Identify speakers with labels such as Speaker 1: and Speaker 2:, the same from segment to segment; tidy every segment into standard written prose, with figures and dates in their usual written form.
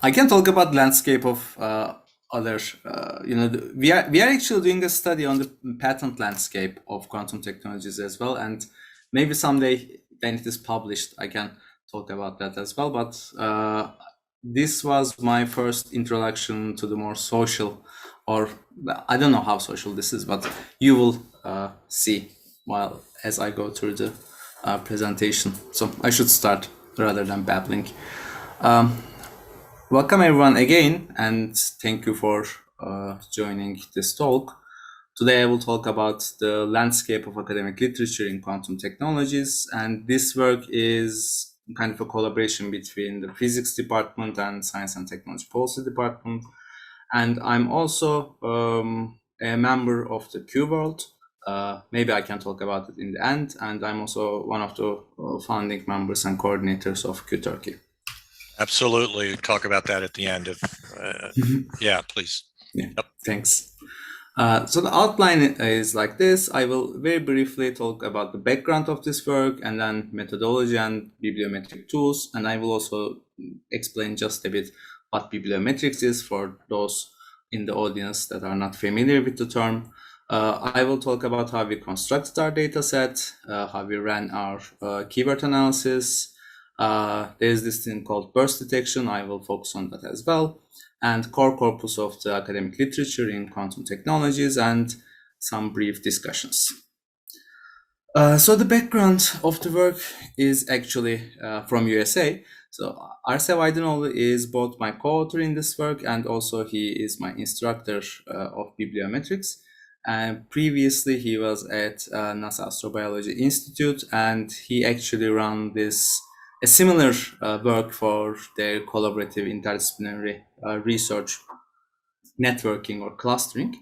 Speaker 1: I can talk about landscape of other, we are actually doing a study on the patent landscape of quantum technologies as well, and maybe someday when it is published, I can talk about that as well. But this was my first introduction to the more social, or I don't know how social this is, but you will see while as I go through the presentation. So I should start rather than babbling. Welcome everyone again, and thank you for joining this talk. Today I will talk about the landscape of academic literature in quantum technologies, and this work is kind of a collaboration between the physics department and science and technology policy department. And I'm also a member of the Q World. Maybe I can talk about it in the end, and I'm also one of the founding members and coordinators of Q Turkey.
Speaker 2: Absolutely. Talk about that at the end. Yeah, please.
Speaker 1: Yeah, yep. Thanks. So the outline is like this. I will very briefly talk about the background of this work and then methodology and bibliometric tools. And I will also explain just a bit what bibliometrics is for those in the audience that are not familiar with the term. I will talk about how we constructed our data set, how we ran our keyword analysis. There's this thing called burst detection. I will focus on that as well. And core corpus of the academic literature in quantum technologies and some brief discussions. So the background of the work is actually from USA. So Arsev Aydinoğlu is both my co-author in this work and also he is my instructor of bibliometrics. And previously he was at NASA Astrobiology Institute and he actually ran a similar work for their collaborative interdisciplinary research networking or clustering.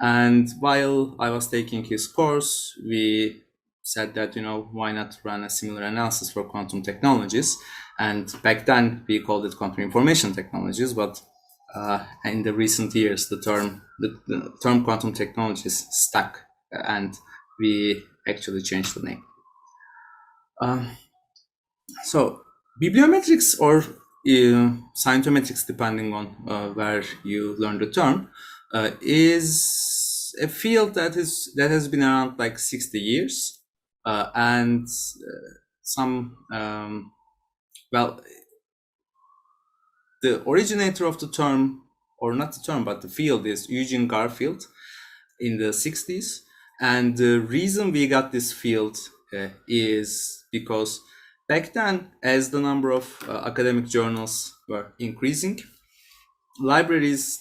Speaker 1: And while I was taking his course, we said that, why not run a similar analysis for quantum technologies? And back then we called it quantum information technologies, but in the recent years, the term quantum technologies stuck and we actually changed the name. So bibliometrics or scientometrics, depending on where you learn the term, is a field that has been around like 60 years, and the originator of the term, or not the term, but the field, is Eugene Garfield in the 60s, and the reason we got this field is because back then, as the number of academic journals were increasing, libraries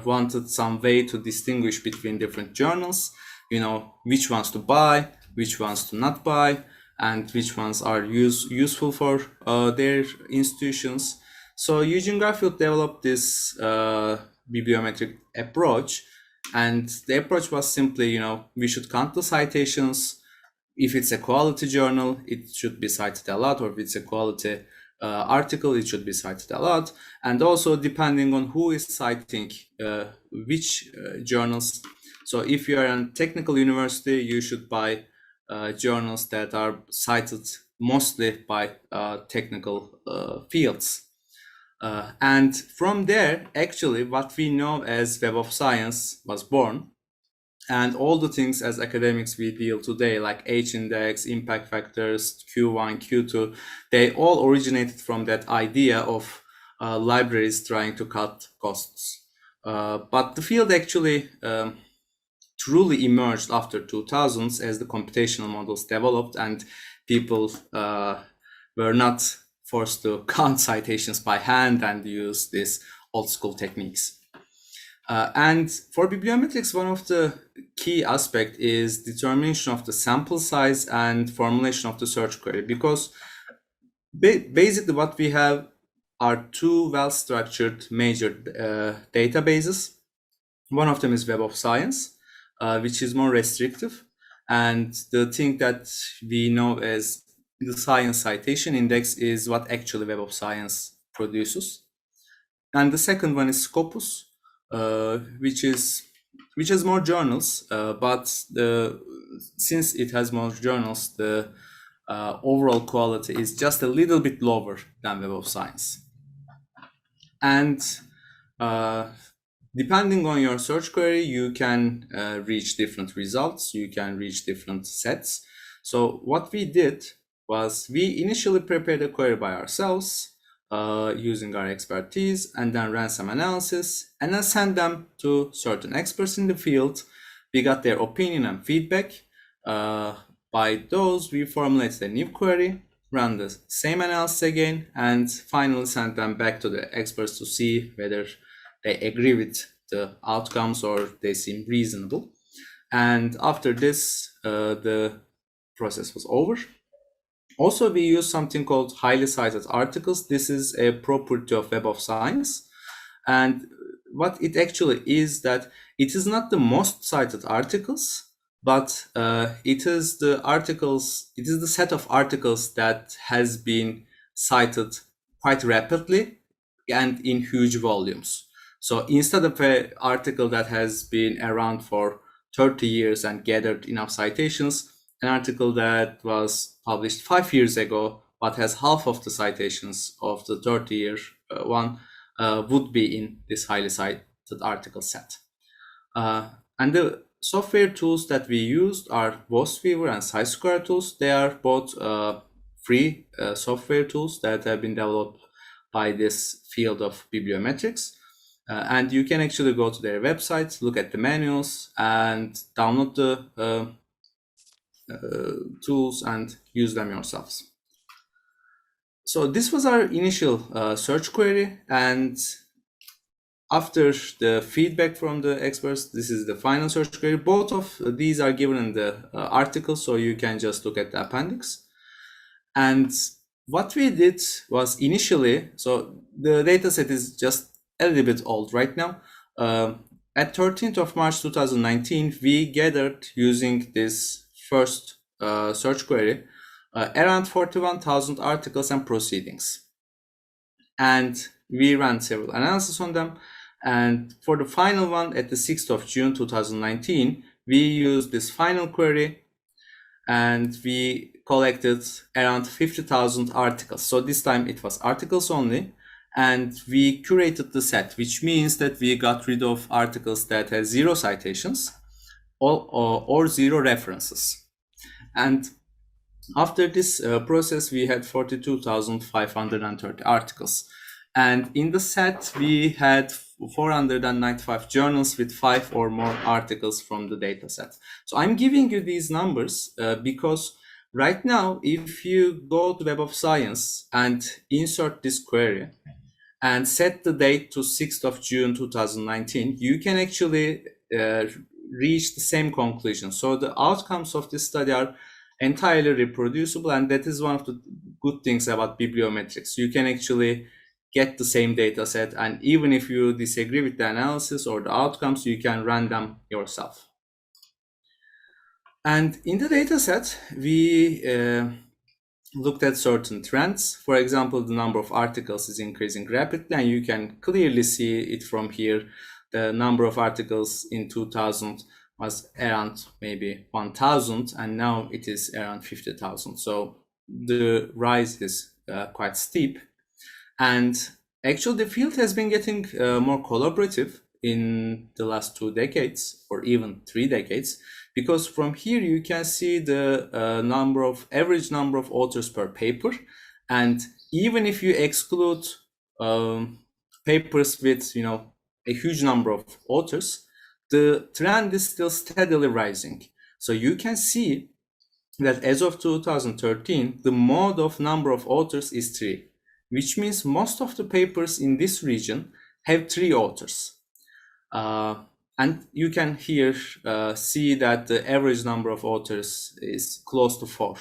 Speaker 1: wanted some way to distinguish between different journals, which ones to buy, which ones to not buy, and which ones are useful for their institutions. So Eugene Garfield developed this bibliometric approach, and the approach was simply, we should count the citations. If it's a quality journal, it should be cited a lot, or if it's a quality article, it should be cited a lot. And also depending on who is citing which journals. So if you are in technical university, you should buy journals that are cited mostly by technical fields. And from there, actually, what we know as Web of Science was born. And all the things as academics we deal today, like H-index, impact factors, Q1, Q2, they all originated from that idea of libraries trying to cut costs. But the field actually truly emerged after 2000s as the computational models developed and people were not forced to count citations by hand and use these old school techniques. And for bibliometrics, one of the key aspects is determination of the sample size and formulation of the search query, because basically what we have are two well-structured major databases. One of them is Web of Science, which is more restrictive. And the thing that we know as the Science Citation Index is what actually Web of Science produces. And the second one is Scopus, which has more journals, but since it has more journals, the overall quality is just a little bit lower than Web of Science. And depending on your search query, you can reach different results, you can reach different sets. So what we did was we initially prepared a query by ourselves using our expertise, and then ran some analysis and then sent them to certain experts in the field. We got their opinion and feedback. By those, we formulated a new query, ran the same analysis again, and finally sent them back to the experts to see whether they agree with the outcomes or they seem reasonable. And after this, the process was over. Also, we use something called highly cited articles. This is a property of Web of Science. And what it actually is that it is not the most cited articles, but it is the set of articles that has been cited quite rapidly and in huge volumes. So instead of an article that has been around for 30 years and gathered enough citations, an article that was published 5 years ago but has half of the citations of the 30-year one would be in this highly cited article set. And the software tools that we used are Viewer and SciSquare tools. They are both free software tools that have been developed by this field of bibliometrics. And you can actually go to their websites, look at the manuals, and download the tools and use them yourselves. So this was our initial search query, and after the feedback from the experts, this is the final search query. Both of these are given in the article, so you can just look at the appendix. And what we did was initially, so the dataset is just a little bit old right now. At 13th of March 2019, we gathered using this first search query around 41,000 articles and proceedings. And we ran several analyses on them. And for the final one at the 6th of June 2019, we used this final query and we collected around 50,000 articles. So this time it was articles only, and we curated the set, which means that we got rid of articles that had 0 citations or 0 references. And after this process, we had 42,530 articles. And in the set, we had 495 journals with 5 or more articles from the data set. So I'm giving you these numbers because right now, if you go to Web of Science and insert this query and set the date to 6th of June 2019, you can actually reach the same conclusion. So the outcomes of this study are entirely reproducible, and that is one of the good things about bibliometrics. You can actually get the same data set, and even if you disagree with the analysis or the outcomes, you can run them yourself. And in the data set, we looked at certain trends. For example, the number of articles is increasing rapidly, and you can clearly see it from here. The number of articles in 2000 was around maybe 1,000, and now it is around 50,000. So the rise is quite steep. And actually, the field has been getting more collaborative in the last 2 decades, or even 3 decades, because from here you can see the average number of authors per paper. And even if you exclude papers with a huge number of authors, the trend is still steadily rising. So you can see that as of 2013, the mode of number of authors is 3, which means most of the papers in this region have 3 authors. And you can here see that the average number of authors is close to 4.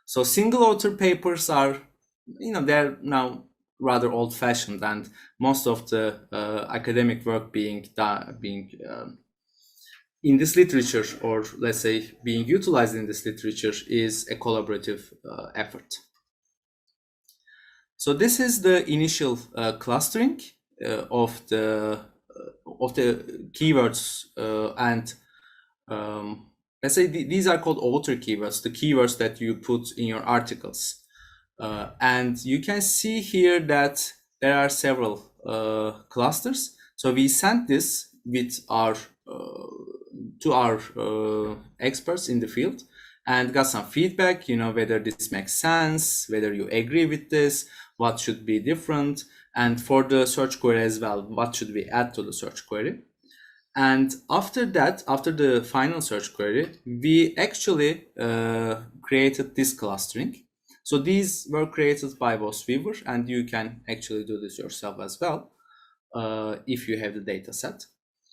Speaker 1: So single author papers are, they're now rather old-fashioned, and most of the academic work being in this literature, or let's say being utilized in this literature, is a collaborative effort. So this is the initial clustering of the keywords, and let's say these are called author keywords, the keywords that you put in your articles. And you can see here that there are several clusters. So we sent this with our to our experts in the field and got some feedback, whether this makes sense, whether you agree with this, what should be different, and for the search query as well, what should we add to the search query. And after that, after the final search query, we actually created this clustering. So these were created by both Weaver, and you can actually do this yourself as well if you have the data set.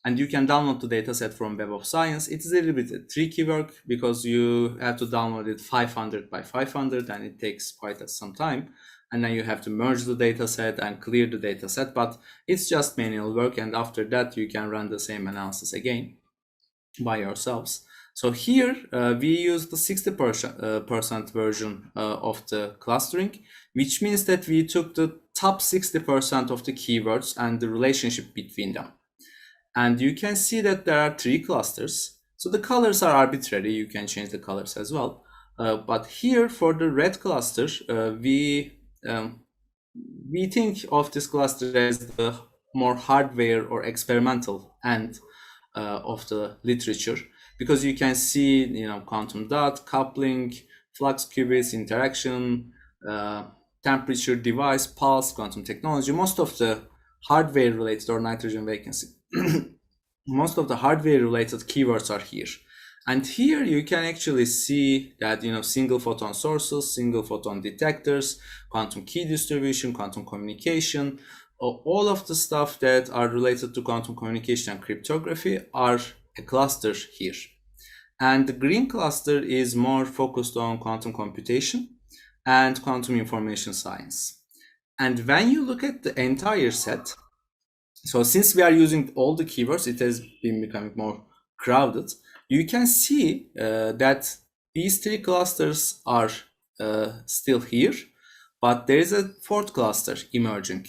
Speaker 1: And you can download the data set from Web of Science. It's a little bit tricky work because you have to download it 500 by 500 and it takes quite some time. And then you have to merge the data set and clear the data set, but it's just manual work. And after that, you can run the same analysis again by yourselves. So here we use the 60% version of the clustering, which means that we took the top 60% of the keywords and the relationship between them. And you can see that there are 3 clusters. So the colors are arbitrary. You can change the colors as well. But here for the red cluster, we think of this cluster as the more hardware or experimental end of the literature, because you can see, quantum dot, coupling, flux qubits, interaction, temperature device, pulse, quantum technology, most of the hardware related, or nitrogen vacancy. Most of the hardware related keywords are here. And here you can actually see that, single photon sources, single photon detectors, quantum key distribution, quantum communication, all of the stuff that are related to quantum communication and cryptography are a cluster here. And the green cluster is more focused on quantum computation and quantum information science. And when you look at the entire set, so since we are using all the keywords, it has been becoming more crowded. You can see that these 3 clusters are still here, but there is a 4th cluster emerging.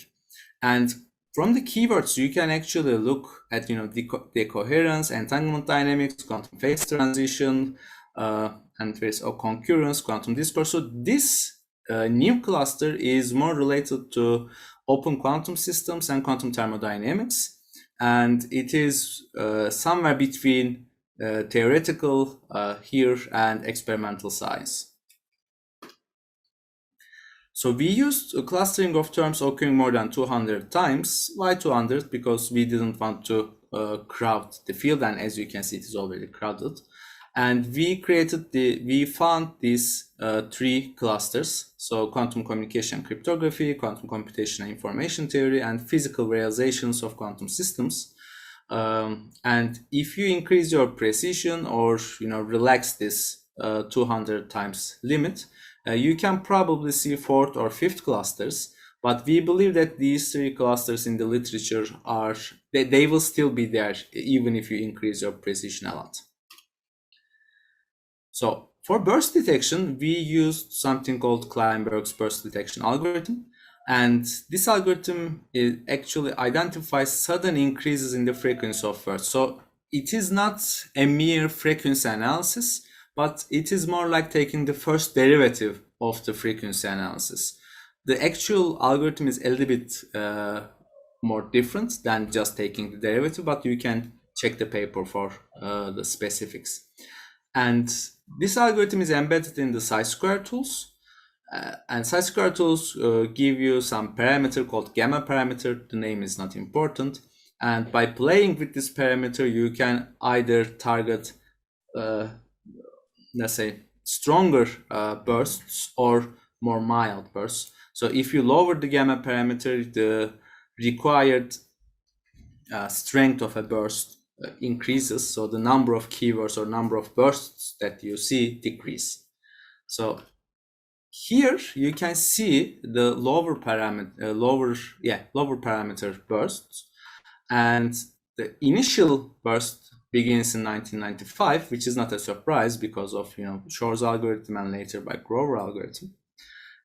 Speaker 1: And from the keywords, you can actually look at the coherence, entanglement dynamics, quantum phase transition, and there's a concurrence, quantum discourse. So this new cluster is more related to open quantum systems and quantum thermodynamics, and it is somewhere between theoretical here and experimental science. So we used a clustering of terms occurring more than 200 times. Why 200? Because we didn't want to crowd the field, and as you can see, it is already crowded. And we found these 3 clusters. So quantum communication and cryptography, quantum computation and information theory, and physical realizations of quantum systems. And if you increase your precision or relax this 200 times limit, you can probably see 4th or 5th clusters. But we believe that these 3 clusters in the literature they will still be there even if you increase your precision a lot. So for burst detection, we used something called Kleinberg's burst detection algorithm. And this algorithm actually identifies sudden increases in the frequency of bursts. So it is not a mere frequency analysis, but it is more like taking the first derivative of the frequency analysis. The actual algorithm is a little bit more different than just taking the derivative, but you can check the paper for the specifics. And this algorithm is embedded in the chi-square tools. And chi-square tools give you some parameter called gamma parameter. The name is not important. And by playing with this parameter, you can either target, let's say, stronger bursts or more mild bursts. So if you lower the gamma parameter, the required strength of a burst increases. So the number of keywords or number of bursts that you see decrease. So here you can see the lower parameter bursts, and the initial burst begins in 1995, which is not a surprise because of Shor's algorithm and later by Grover algorithm,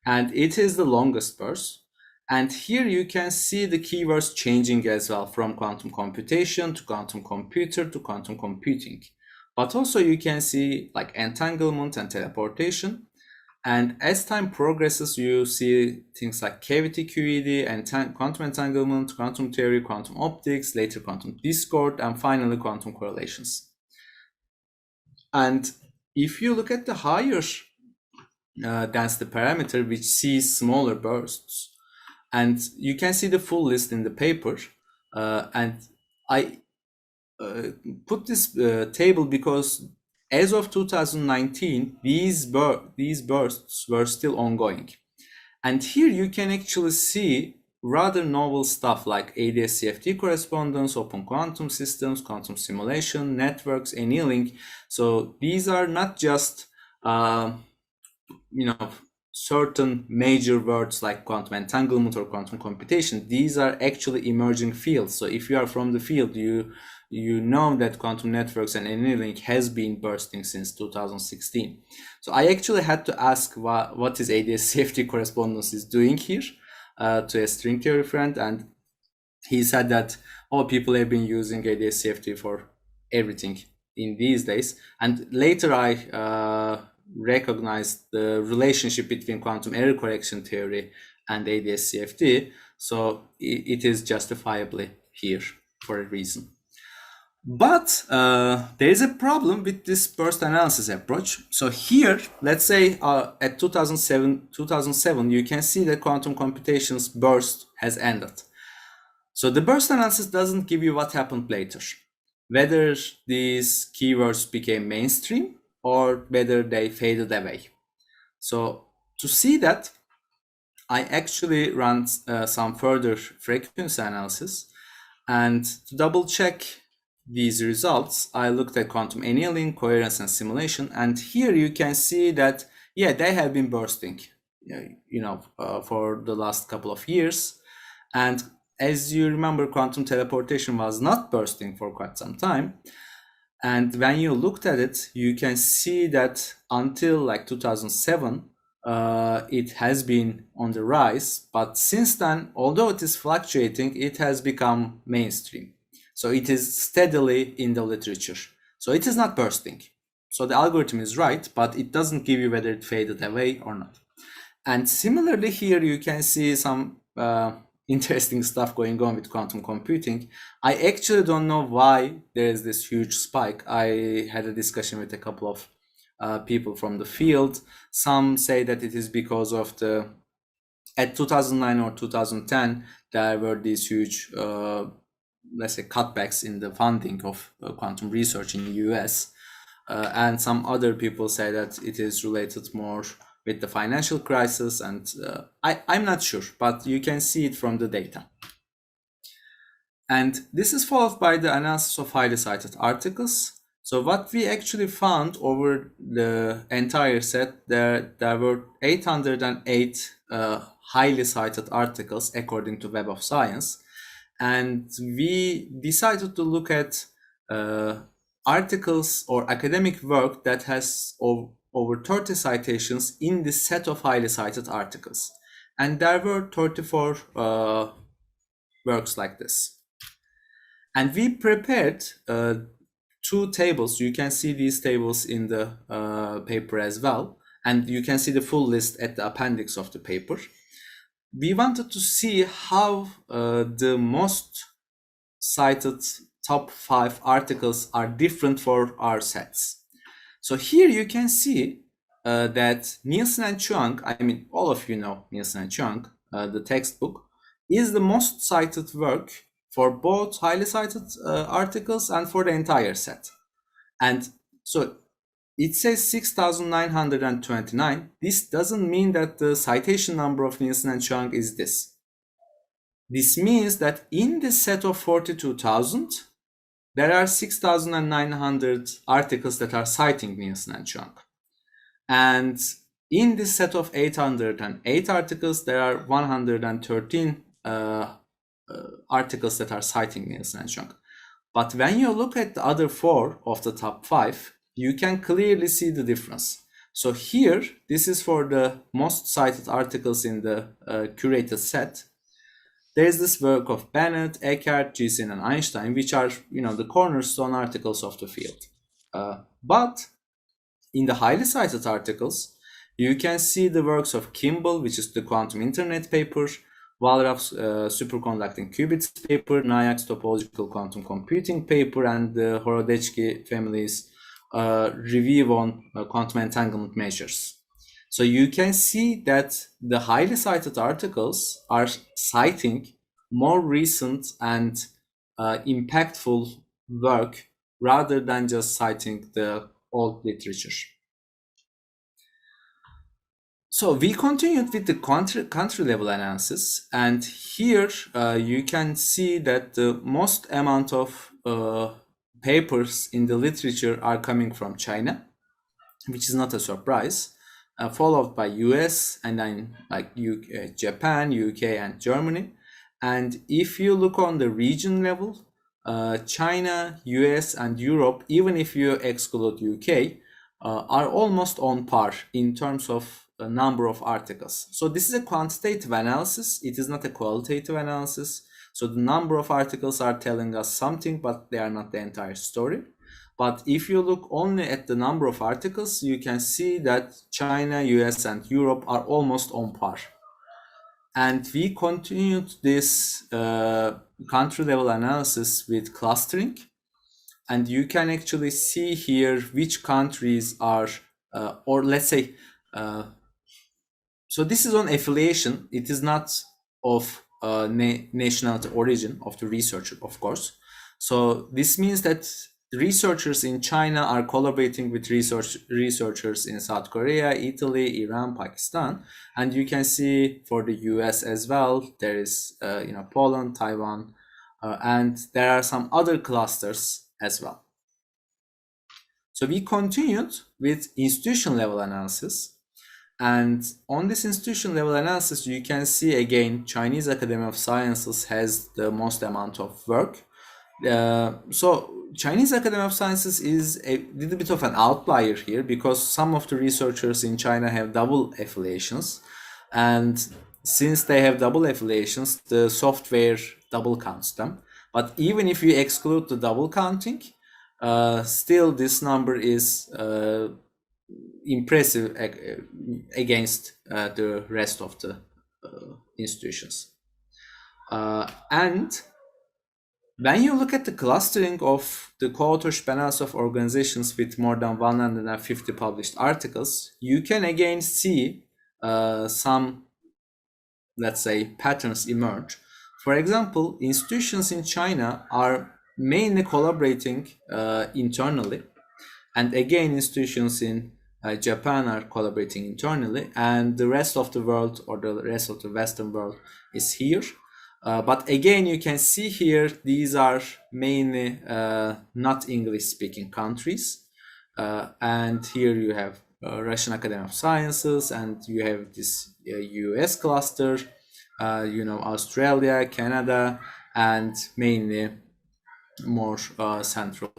Speaker 1: and it is the longest burst. And here you can see the keywords changing as well, from quantum computation to quantum computer to quantum computing. But also you can see like entanglement and teleportation. And as time progresses, you see things like cavity QED and quantum entanglement, quantum theory, quantum optics, later quantum discord, and finally quantum correlations. And if you look at the higher density parameter, which sees smaller bursts, and you can see the full list in the paper, and I put this table because as of 2019, these bursts were still ongoing. And here you can actually see rather novel stuff like ADS-CFT correspondence, open quantum systems, quantum simulation, networks, annealing. So these are not just certain major words like quantum entanglement or quantum computation. These are actually emerging fields. So if you are from the field, you know that quantum networks and annealing has been bursting since 2016. So I actually had to ask what is ADS-CFT correspondence is doing here to a string theory friend, and he said that people have been using ADS-CFT for everything in these days. And later I recognized the relationship between quantum error correction theory and ADS-CFT. So it is justifiably here for a reason. But there is a problem with this burst analysis approach. So here, let's say at 2007, you can see that quantum computation's burst has ended. So the burst analysis doesn't give you what happened later, whether these keywords became mainstream or whether they faded away. So to see that, I actually ran some further frequency analysis, and to double check these results, I looked at quantum annealing, coherence, and simulation, and here you can see that they have been bursting, for the last couple of years. And as you remember, quantum teleportation was not bursting for quite some time. And when you looked at it, you can see that until like 2007, it has been on the rise. But since then, although it is fluctuating, it has become mainstream. So it is steadily in the literature. So it is not bursting. So the algorithm is right, but it doesn't give you whether it faded away or not. And similarly here, you can see some interesting stuff going on with quantum computing. I actually don't know why there is this huge spike. I had a discussion with a couple of people from the field. Some say that it is because of at 2009 or 2010, there were these huge, let's say, cutbacks in the funding of quantum research in the US. And some other people say that it is related more with the financial crisis, and I'm not sure, but you can see it from the data. And this is followed by the analysis of highly cited articles. So what we actually found over the entire set, there were 808 highly cited articles according to Web of Science. And we decided to look at articles or academic work that has over 30 citations in this set of highly cited articles. And there were 34 works like this. And we prepared two tables. You can see these tables in the paper as well. And you can see the full list at the appendix of the paper. We wanted to see how the most cited top 5 articles are different for our sets. So here you can see that Nielsen and Chuang, I mean, all of you know Nielsen and Chuang, the textbook, is the most cited work for both highly cited articles and for the entire set. And so it says 6,929. This doesn't mean that the citation number of Nielsen and Chuang is this. This means that in this set of 42,000, there are 6,900 articles that are citing Nielsen and Chuang. And in this set of 808 articles, there are 113 articles that are citing Nielsen and Chuang. But when you look at the other 4 of the top 5, you can clearly see the difference. So here, this is for the most cited articles in the curated set. There is this work of Bennett, Eckert, Gisin, and Einstein, which are, the cornerstone articles of the field. But in the highly cited articles, You can see the works of Kimball, which is the quantum internet paper, Walraff's superconducting qubits paper, Nayak's topological quantum computing paper, and the Horodecki family's review on quantum entanglement measures. So you can see that the highly cited articles are citing more recent and impactful work rather than just citing the old literature. So we continued with the country level analysis, and here you can see that the most amount of papers in the literature are coming from China, which is not a surprise, followed by US and then like Japan, UK, and Germany. And if you look on the region level, China, US, and Europe, even if you exclude UK, are almost on par in terms of the number of articles. So this is a quantitative analysis. It is not a qualitative analysis. So the number of articles are telling us something, but they are not the entire story. But if you look only at the number of articles, you can see that China, US, and Europe are almost on par. And we continued this country level analysis with clustering. And you can actually see here which countries are, or let's say, so this is on affiliation. It is not of nationality origin of the researcher, of course. So this means that researchers in China are collaborating with researchers in South Korea, Italy, Iran, Pakistan, and you can see for the US as well. There is Poland, Taiwan, and there are some other clusters as well. So we continued with institution level analysis. And on this institution level analysis, you can see again, Chinese Academy of Sciences has the most amount of work. So Chinese Academy of Sciences is a little bit of an outlier here because some of the researchers in China have double affiliations. And since they have double affiliations, the software double counts them. But even if you exclude the double counting, still this number is impressive against the rest of the institutions. And when you look at the clustering of the co-authorship analysis of organizations with more than 150 published articles, you can again see some, let's say, patterns emerge. For example, institutions in China are mainly collaborating internally. And again, institutions in Japan are collaborating internally, and the rest of the world or the rest of the Western world is here. But again, you can see here, these are mainly not English-speaking countries. And here you have Russian Academy of Sciences, and you have this US cluster, Australia, Canada, and mainly more central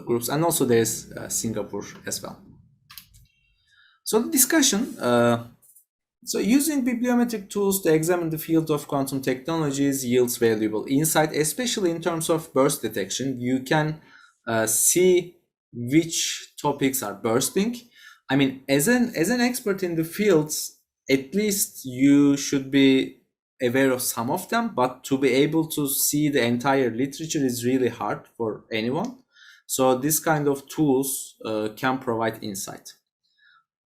Speaker 1: groups, and also there's Singapore as well. So the discussion, so using bibliometric tools to examine the field of quantum technologies yields valuable insight, especially in terms of burst detection. You can see which topics are bursting. I mean, as an expert in the fields, at least you should be aware of some of them, but to be able to see the entire literature is really hard for anyone. So this kind of tools can provide insight.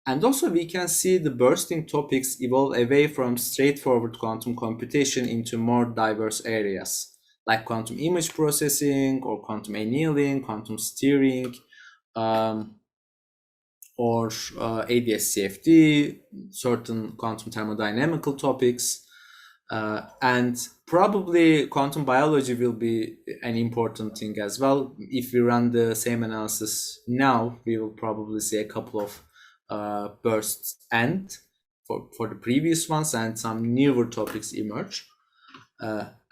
Speaker 1: And also we can see the bursting topics evolve away from straightforward quantum computation into more diverse areas, like quantum image processing or quantum annealing, quantum steering, or ADS-CFD, certain quantum thermodynamical topics. And probably quantum biology will be an important thing as well. If we run the same analysis now, we will probably see a couple of bursts end for the previous ones, and some newer topics emerge.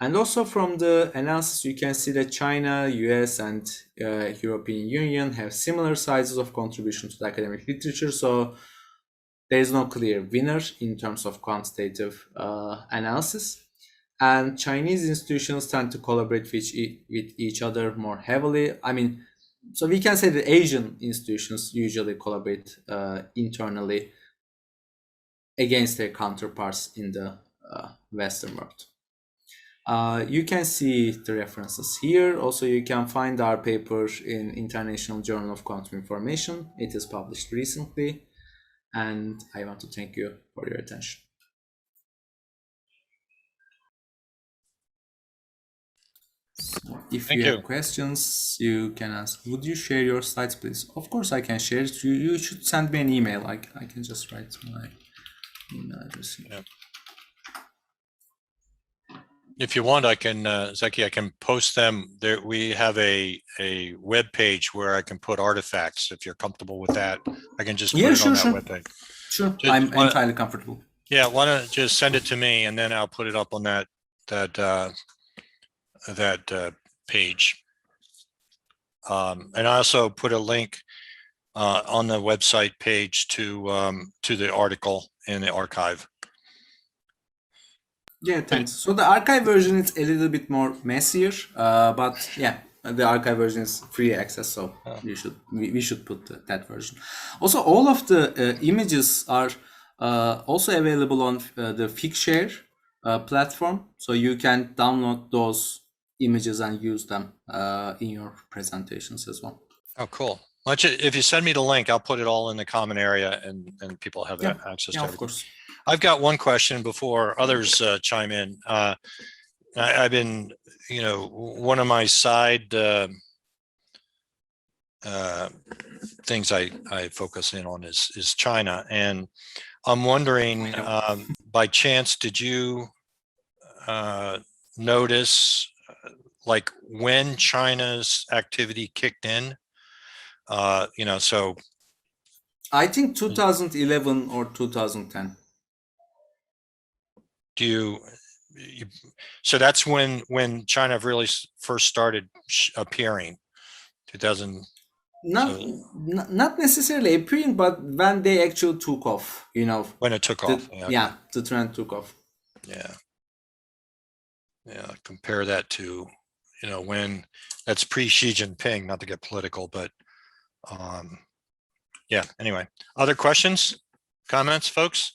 Speaker 1: And also from the analysis, you can see that China, US, and European Union have similar sizes of contribution to the academic literature. So there is no clear winner in terms of quantitative analysis. And Chinese institutions tend to collaborate with each other more heavily. I mean, so we can say that Asian institutions usually collaborate internally against their counterparts in the Western world. You can see the references here. Also, you can find our paper in International Journal of Quantum Information. It is published recently, and I want to thank you for your attention. So if
Speaker 2: Thank
Speaker 1: you
Speaker 2: you.
Speaker 1: have questions, you can ask. Would you share your slides, please? Of course, I can share it. You should send me an email. I can just write my email address here.
Speaker 2: Yeah. If you want, I can, Zeki, I can post them there. We have a web page where I can put artifacts. If you're comfortable with that, I can just put it on that web page.
Speaker 1: Sure, I'm entirely comfortable.
Speaker 2: Yeah, why don't just send it to me, and then I'll put it up on that page. And I also put a link on the website page to the article in the archive.
Speaker 1: Yeah, thanks. So the archive version is a little bit more messier, but yeah, the archive version is free access, so we should put that version. Also, all of the images are also available on the Figshare platform, so you can download those images and use them in your presentations as well.
Speaker 2: Oh, cool. If you send me the link, I'll put it all in the common area, and people have access to everything. Of course. I've got one question before others chime in. I've been, one of my side things I focus in on is China, and I'm wondering, by chance, did you notice like when China's activity kicked in? So
Speaker 1: I think 2011 or 2010.
Speaker 2: So that's when China really first started appearing, 2000.
Speaker 1: Not necessarily appearing, but when they actually took off,
Speaker 2: when it took off.
Speaker 1: Yeah, the trend took off.
Speaker 2: Yeah. Compare that to when that's pre Xi Jinping, not to get political, but yeah. Anyway, other questions, comments, folks?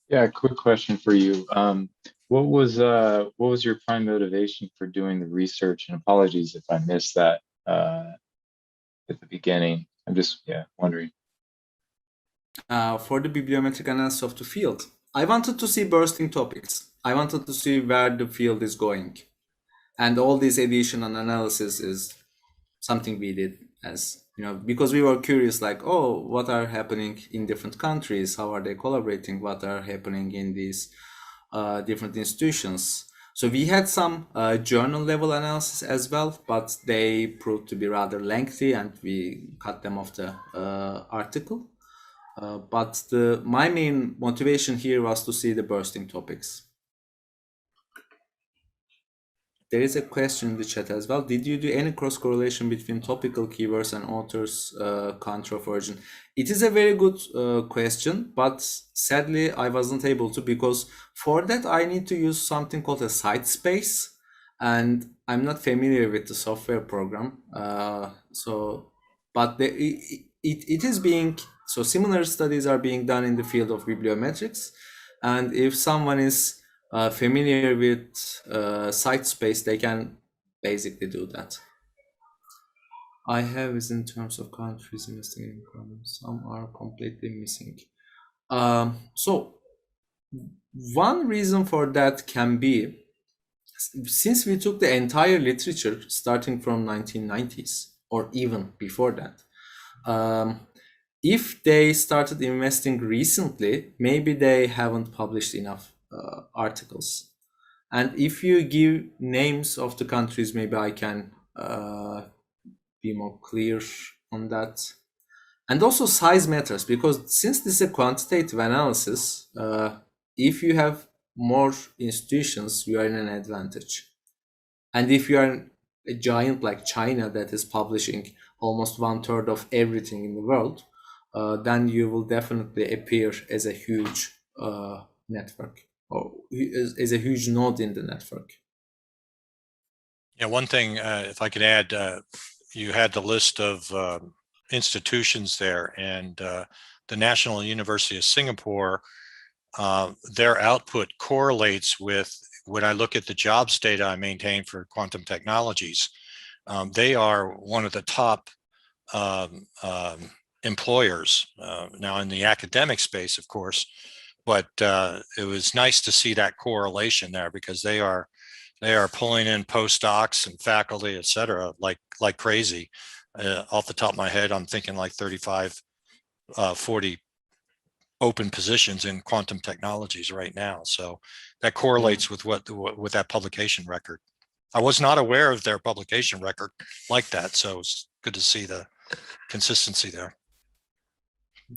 Speaker 3: Yeah, quick question for you. What was your prime motivation for doing the research? And apologies if I missed that at the beginning. I'm just wondering.
Speaker 1: For the bibliometric analysis of the field, I wanted to see bursting topics. I wanted to see where the field is going, and all this addition and analysis is something we did as because we were curious, like, oh, what are happening in different countries, how are they collaborating, what are happening in these different institutions. So we had some journal level analysis as well, but they proved to be rather lengthy and we cut them off the article. But my main motivation here was to see the bursting topics. There is a question in the chat as well. Did you do any cross-correlation between topical keywords and author's country of origin? It is a very good question, but sadly I wasn't able to, because for that I need to use something called a site space, and I'm not familiar with the software program. But it is being, so similar studies are being done in the field of bibliometrics, and if someone is familiar with site space, they can basically do that. I have is in terms of countries investigating problems. Some are completely missing. So one reason for that can be, since we took the entire literature starting from 1990s or even before that, if they started investing recently, maybe they haven't published enough articles. And if you give names of the countries, maybe I can be more clear on that. And also size matters, because since this is a quantitative analysis, if you have more institutions, you are in an advantage. And if you are a giant like China that is publishing almost 1/3 of everything in the world, then you will definitely appear as a huge network, or as a huge node in the network.
Speaker 2: Yeah, one thing, if I could add, you had the list of institutions there, and the National University of Singapore, their output correlates with, when I look at the jobs data I maintain for quantum technologies, they are one of the top employers now in the academic space, of course, but it was nice to see that correlation there, because they are pulling in postdocs and faculty, et cetera, like crazy. Off the top of my head, I'm thinking like 35, 40 open positions in quantum technologies right now. So that correlates with with that publication record. I was not aware of their publication record like that, so it's good to see the consistency there.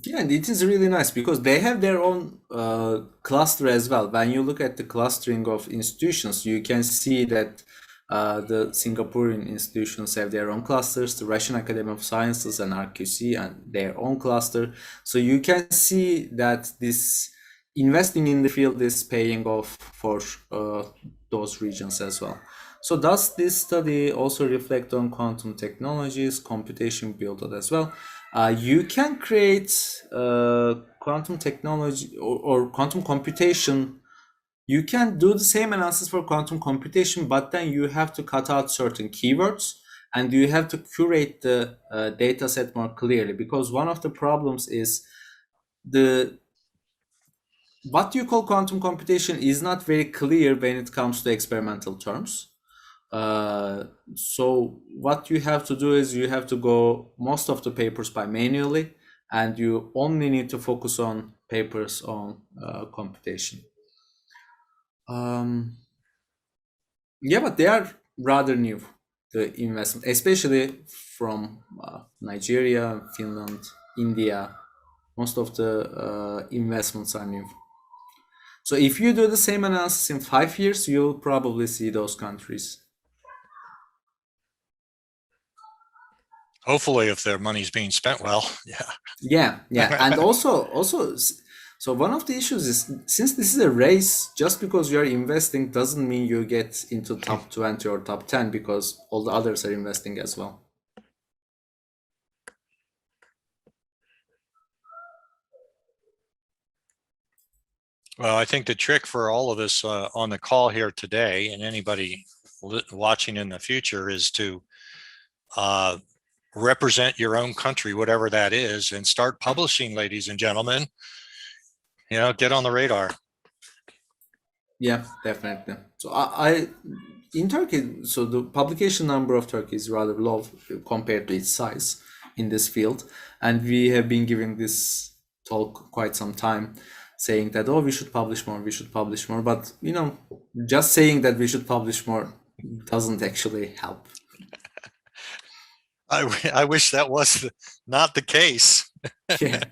Speaker 1: Yeah, and it is really nice because they have their own cluster as well. When you look at the clustering of institutions, you can see that the Singaporean institutions have their own clusters, the Russian Academy of Sciences and RQC and their own cluster. So you can see that this investing in the field is paying off for those regions as well. So does this study also reflect on quantum technologies, computation build-out as well? You can create quantum technology or quantum computation. You can do the same analysis for quantum computation, but then you have to cut out certain keywords and you have to curate the data set more clearly, because one of the problems is what you call quantum computation is not very clear when it comes to experimental terms. So what you have to do is you have to go most of the papers by manually, and you only need to focus on papers on computation. Yeah, but they are rather new, the investment, especially from Nigeria, Finland, India. Most of the investments are new. So if you do the same analysis in 5 years, you'll probably see those countries.
Speaker 2: Hopefully, if their money's being spent well.
Speaker 1: Yeah. And also, so one of the issues is, since this is a race, just because you are investing doesn't mean you get into top 20 or top 10, because all the others are investing as well.
Speaker 2: Well, I think the trick for all of us on the call here today, and anybody watching in the future, is to represent your own country, whatever that is, and start publishing, ladies and gentlemen. Get on the radar.
Speaker 1: Yeah, definitely. So I in Turkey, so the publication number of Turkey is rather low compared to its size in this field, and we have been giving this talk quite some time, saying that, oh, we should publish more, but just saying that we should publish more doesn't actually help.
Speaker 2: I wish that was not the case.
Speaker 1: Yeah.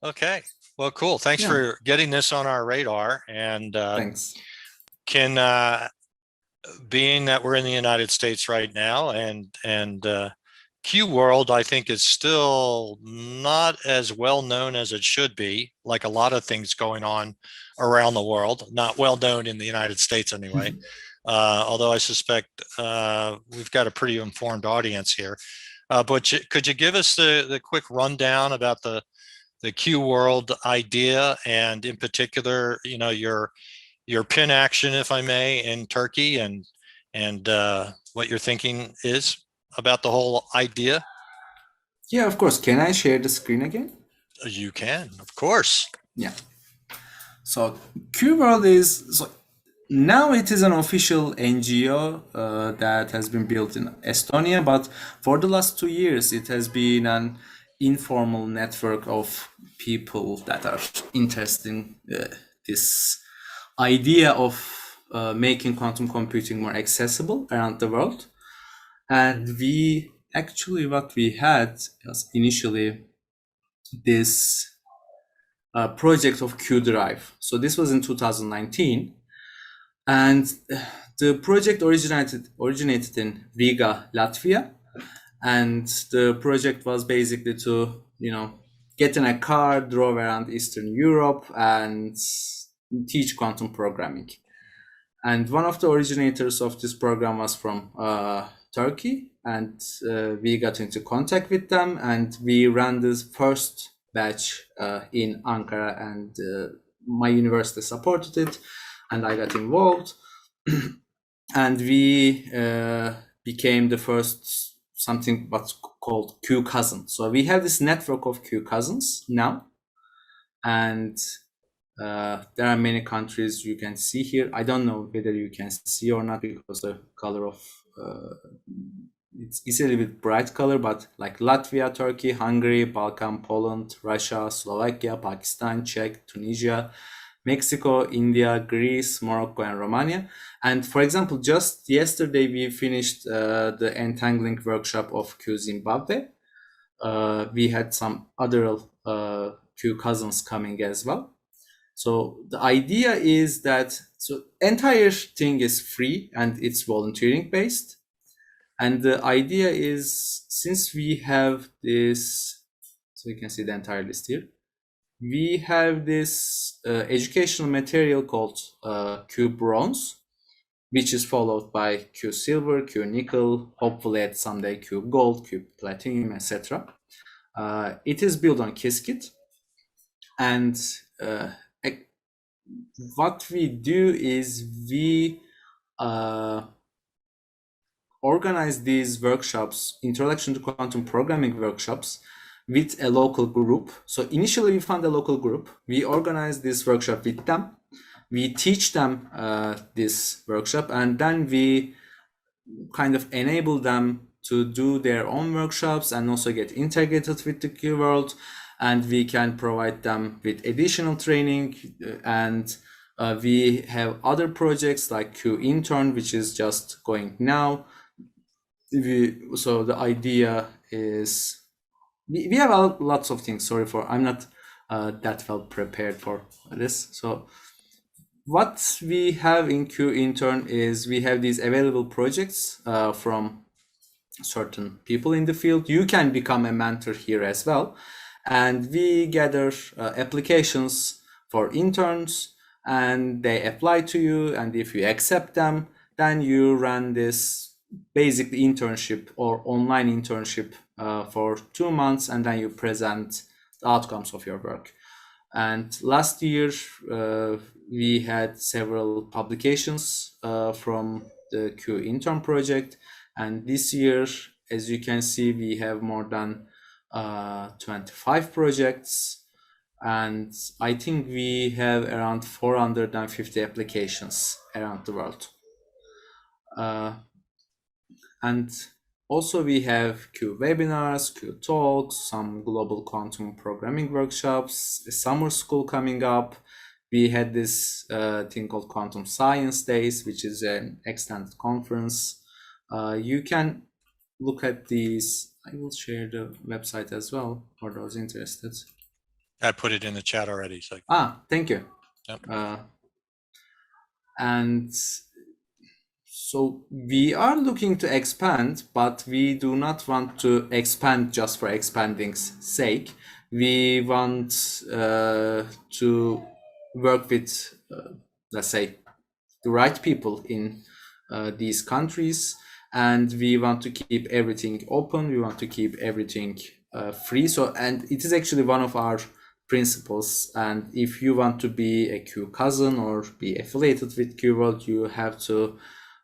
Speaker 2: Okay. Well, cool. Thanks for getting this on our radar. And
Speaker 1: thanks.
Speaker 2: Being that we're in the United States right now, and Q World, I think, is still not as well known as it should be, like a lot of things going on around the world, not well known in the United States anyway. Although I suspect we've got a pretty informed audience here. But could you give us the quick rundown about the Q World idea, and in particular, your pin action, if I may, in Turkey, and what your thinking is about the whole idea?
Speaker 1: Yeah, of course. Can I share the screen again?
Speaker 2: You can, of course.
Speaker 1: Yeah. So Q World is now it is an official NGO that has been built in Estonia, but for the last 2 years it has been an informal network of people that are interested in this idea of making quantum computing more accessible around the world. And what we had was initially this project of Q Drive. So this was in 2019, and the project originated in Riga, Latvia, and the project was basically to get in a car, drove around Eastern Europe, and teach quantum programming. And one of the originators of this program was from Turkey, and we got into contact with them, and we ran this first batch in Ankara, and my university supported it, and I got involved. And we became the first something what's called Q cousin. So we have this network of Q cousins now, and there are many countries you can see here. I don't know whether you can see or not because the color of it's a little bit bright color, but like Latvia, Turkey, Hungary, Balkan, Poland, Russia, Slovakia, Pakistan, Czech, Tunisia, Mexico, India, Greece, Morocco, and Romania. And for example, just yesterday we finished the entangling workshop of Q Zimbabwe. We had some other Q cousins coming as well. So the idea is that entire thing is free and it's volunteering based. And the idea is, since we have this, so you can see the entire list here, we have this educational material called Q Bronze, which is followed by Q Silver, Q Nickel, hopefully at someday Q Gold, Q Platinum, etc. It is built on Qiskit, and what we do is we organize these workshops, introduction to quantum programming workshops, with a local group. So initially we found a local group. We organize this workshop with them. We teach them this workshop, and then we kind of enable them to do their own workshops and also get integrated with the Q world. And we can provide them with additional training. And we have other projects like Q Intern, which is just going now. So the idea is we have lots of things. Sorry for I'm not that well prepared for this. So what we have in Q Intern is we have these available projects from certain people in the field. You can become a mentor here as well, and we gather applications for interns, and they apply to you, and if you accept them, then you run this basic internship or online internship for 2 months, and then you present the outcomes of your work. And last year we had several publications from the Q Intern project, and this year, as you can see, we have more than 25 projects, and I think we have around 450 applications around the world. And also we have Q webinars, Q talks, some global quantum programming workshops, a summer school coming up. We had this thing called Quantum Science Days, which is an extended conference. You can look at these. I will share the website as well for those interested.
Speaker 2: I put it in the chat already. So.
Speaker 1: Thank you.
Speaker 2: Yep.
Speaker 1: And so we are looking to expand, but we do not want to expand just for expanding's sake. We want to work with, let's say, the right people in these countries, and we want to keep everything open. We want to keep everything free. So, and it is actually one of our principles. And if you want to be a Q cousin or be affiliated with Q World, you have to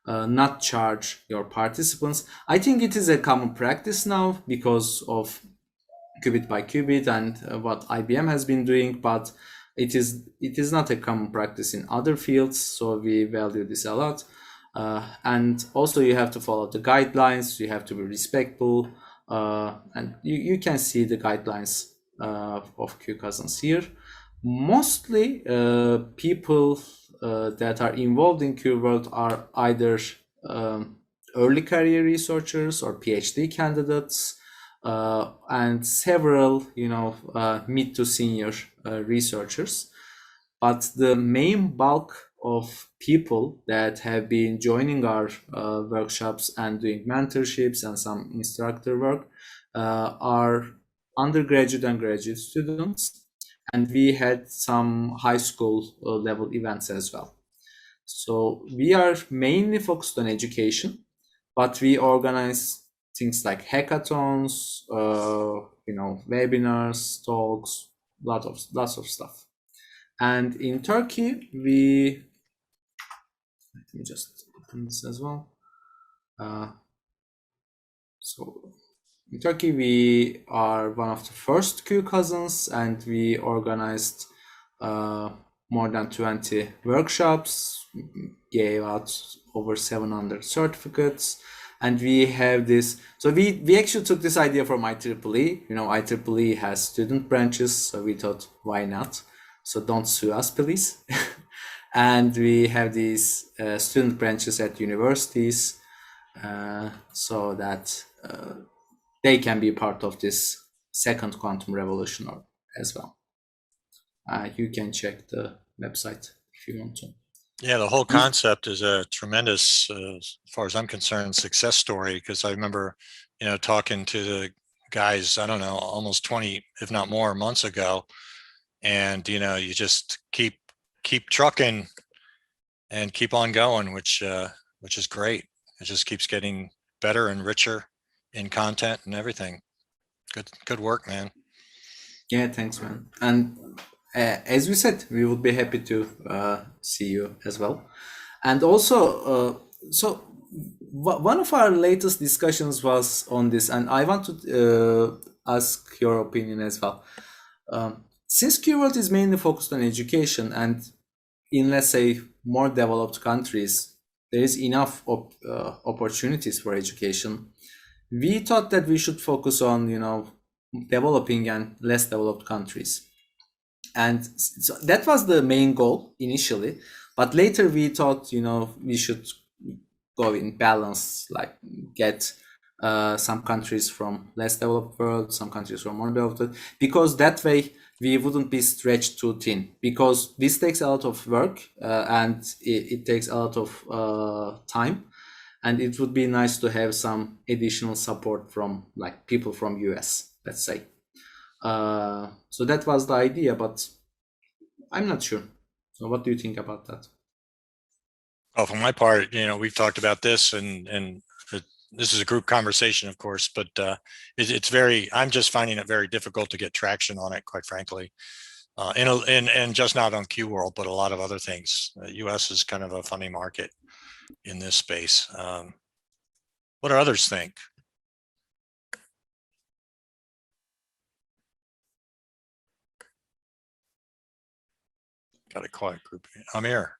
Speaker 1: not charge your participants. I think it is a common practice now because of qubit by qubit and what IBM has been doing, but it is not a common practice in other fields, so we value this a lot. And also you have to follow the guidelines, you have to be respectful, and you can see the guidelines of Q cousins here. Mostly people that are involved in Q world are either early career researchers or PhD candidates, and several, mid to senior researchers. But the main bulk of people that have been joining our workshops and doing mentorships and some instructor work are undergraduate and graduate students. And we had some high school level events as well. So we are mainly focused on education, but we organize things like hackathons, webinars, talks, lots of stuff. And in Turkey, let me just open this as well. So in Turkey, we are one of the first Q cousins, and we organized more than 20 workshops, gave out over 700 certificates, and we have this. So we actually took this idea from IEEE. IEEE has student branches, so we thought, why not? So don't sue us, please. And we have these student branches at universities, so that they can be part of this second quantum revolution as well. You can check the website if you want to.
Speaker 2: Yeah, the whole concept is a tremendous, as far as I'm concerned, success story, because I remember, talking to the guys, I don't know, almost 20, if not more, months ago. And, you just keep trucking and keep on going, which is great. It just keeps getting better and richer in content and everything. Good work, man.
Speaker 1: Yeah, thanks, man. And as we said, we would be happy to see you as well. And also, so one of our latest discussions was on this, and I want to ask your opinion as well. Since Q-World is mainly focused on education, and in, let's say, more developed countries, there is enough opportunities for education, we thought that we should focus on, developing and less developed countries. And so that was the main goal initially, but later we thought, we should go in balance, like get some countries from less developed world, some countries from more developed, because that way we wouldn't be stretched too thin, because this takes a lot of work and it takes a lot of time, and it would be nice to have some additional support from like people from US, let's say. So that was the idea, but I'm not sure. So what do you think about that?
Speaker 2: Well, for my part, we've talked about this, and this is a group conversation, of course, but I'm just finding it very difficult to get traction on it, quite frankly. And just not on Q World, but a lot of other things. US is kind of a funny market in this space. What do others think? Got a quiet group. Amir.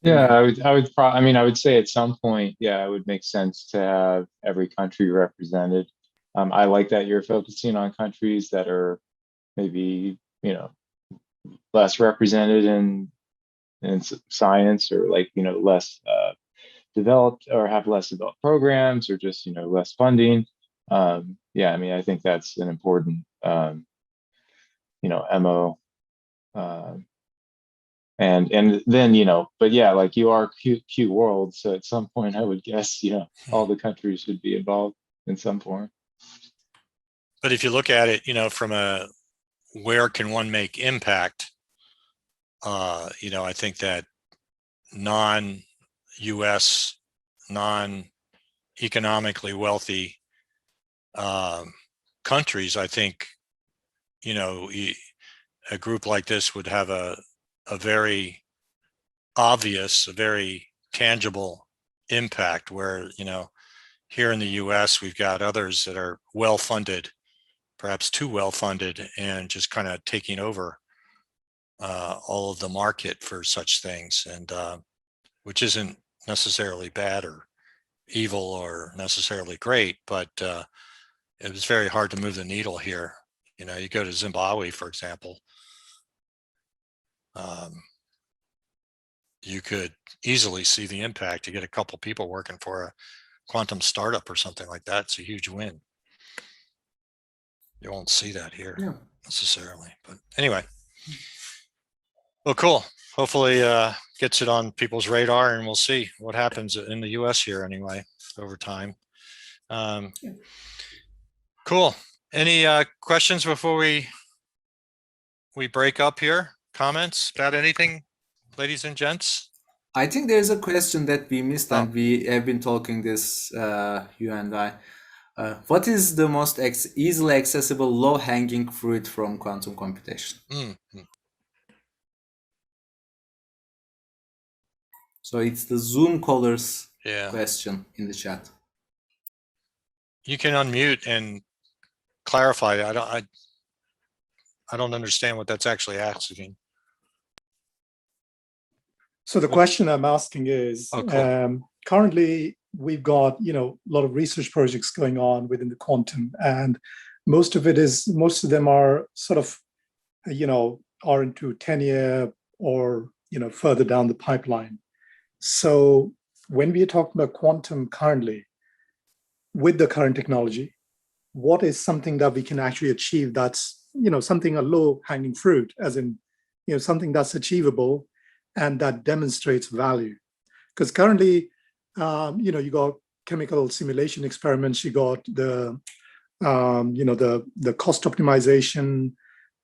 Speaker 3: Yeah, I would say at some point, yeah, it would make sense to have every country represented. I like that you're focusing on countries that are maybe, less represented in science, or like, less developed, or have less developed programs, or just, less funding. Yeah, I think that's an important, MO. And then, but yeah, like you are Q World, so at some point I would guess, all the countries should be involved in some form.
Speaker 2: But if you look at it, from where can one make impact, I think that non-US, non-economically wealthy countries, I think, a group like this would have a very obvious, a very tangible impact, where, here in the US, we've got others that are well-funded, perhaps too well-funded, and just kind of taking over all of the market for such things, and which isn't necessarily bad or evil or necessarily great, but it was very hard to move the needle here. You go to Zimbabwe, for example, you could easily see the impact. You get a couple people working for a quantum startup or something like that. It's a huge win. You won't see that here necessarily, but anyway. Well, cool. Hopefully gets it on people's radar, and we'll see what happens in the US here anyway over time. Cool. Any questions before we break up here? Comments about anything, ladies and gents?
Speaker 1: I think there's a question that we missed, and we have been talking this, you and I. What is the most easily accessible, low-hanging fruit from quantum computation? So it's the Zoom callers question in the chat.
Speaker 2: You can unmute and clarify. I don't understand what that's actually asking.
Speaker 4: So the question I'm asking is, currently we've got, a lot of research projects going on within the quantum, and most of them are sort of, are into 10-year or, further down the pipeline. So when we are talking about quantum currently, with the current technology, what is something that we can actually achieve that's, something a low hanging fruit, as in, something that's achievable and that demonstrates value? Because currently, you got chemical simulation experiments, you got the cost optimization,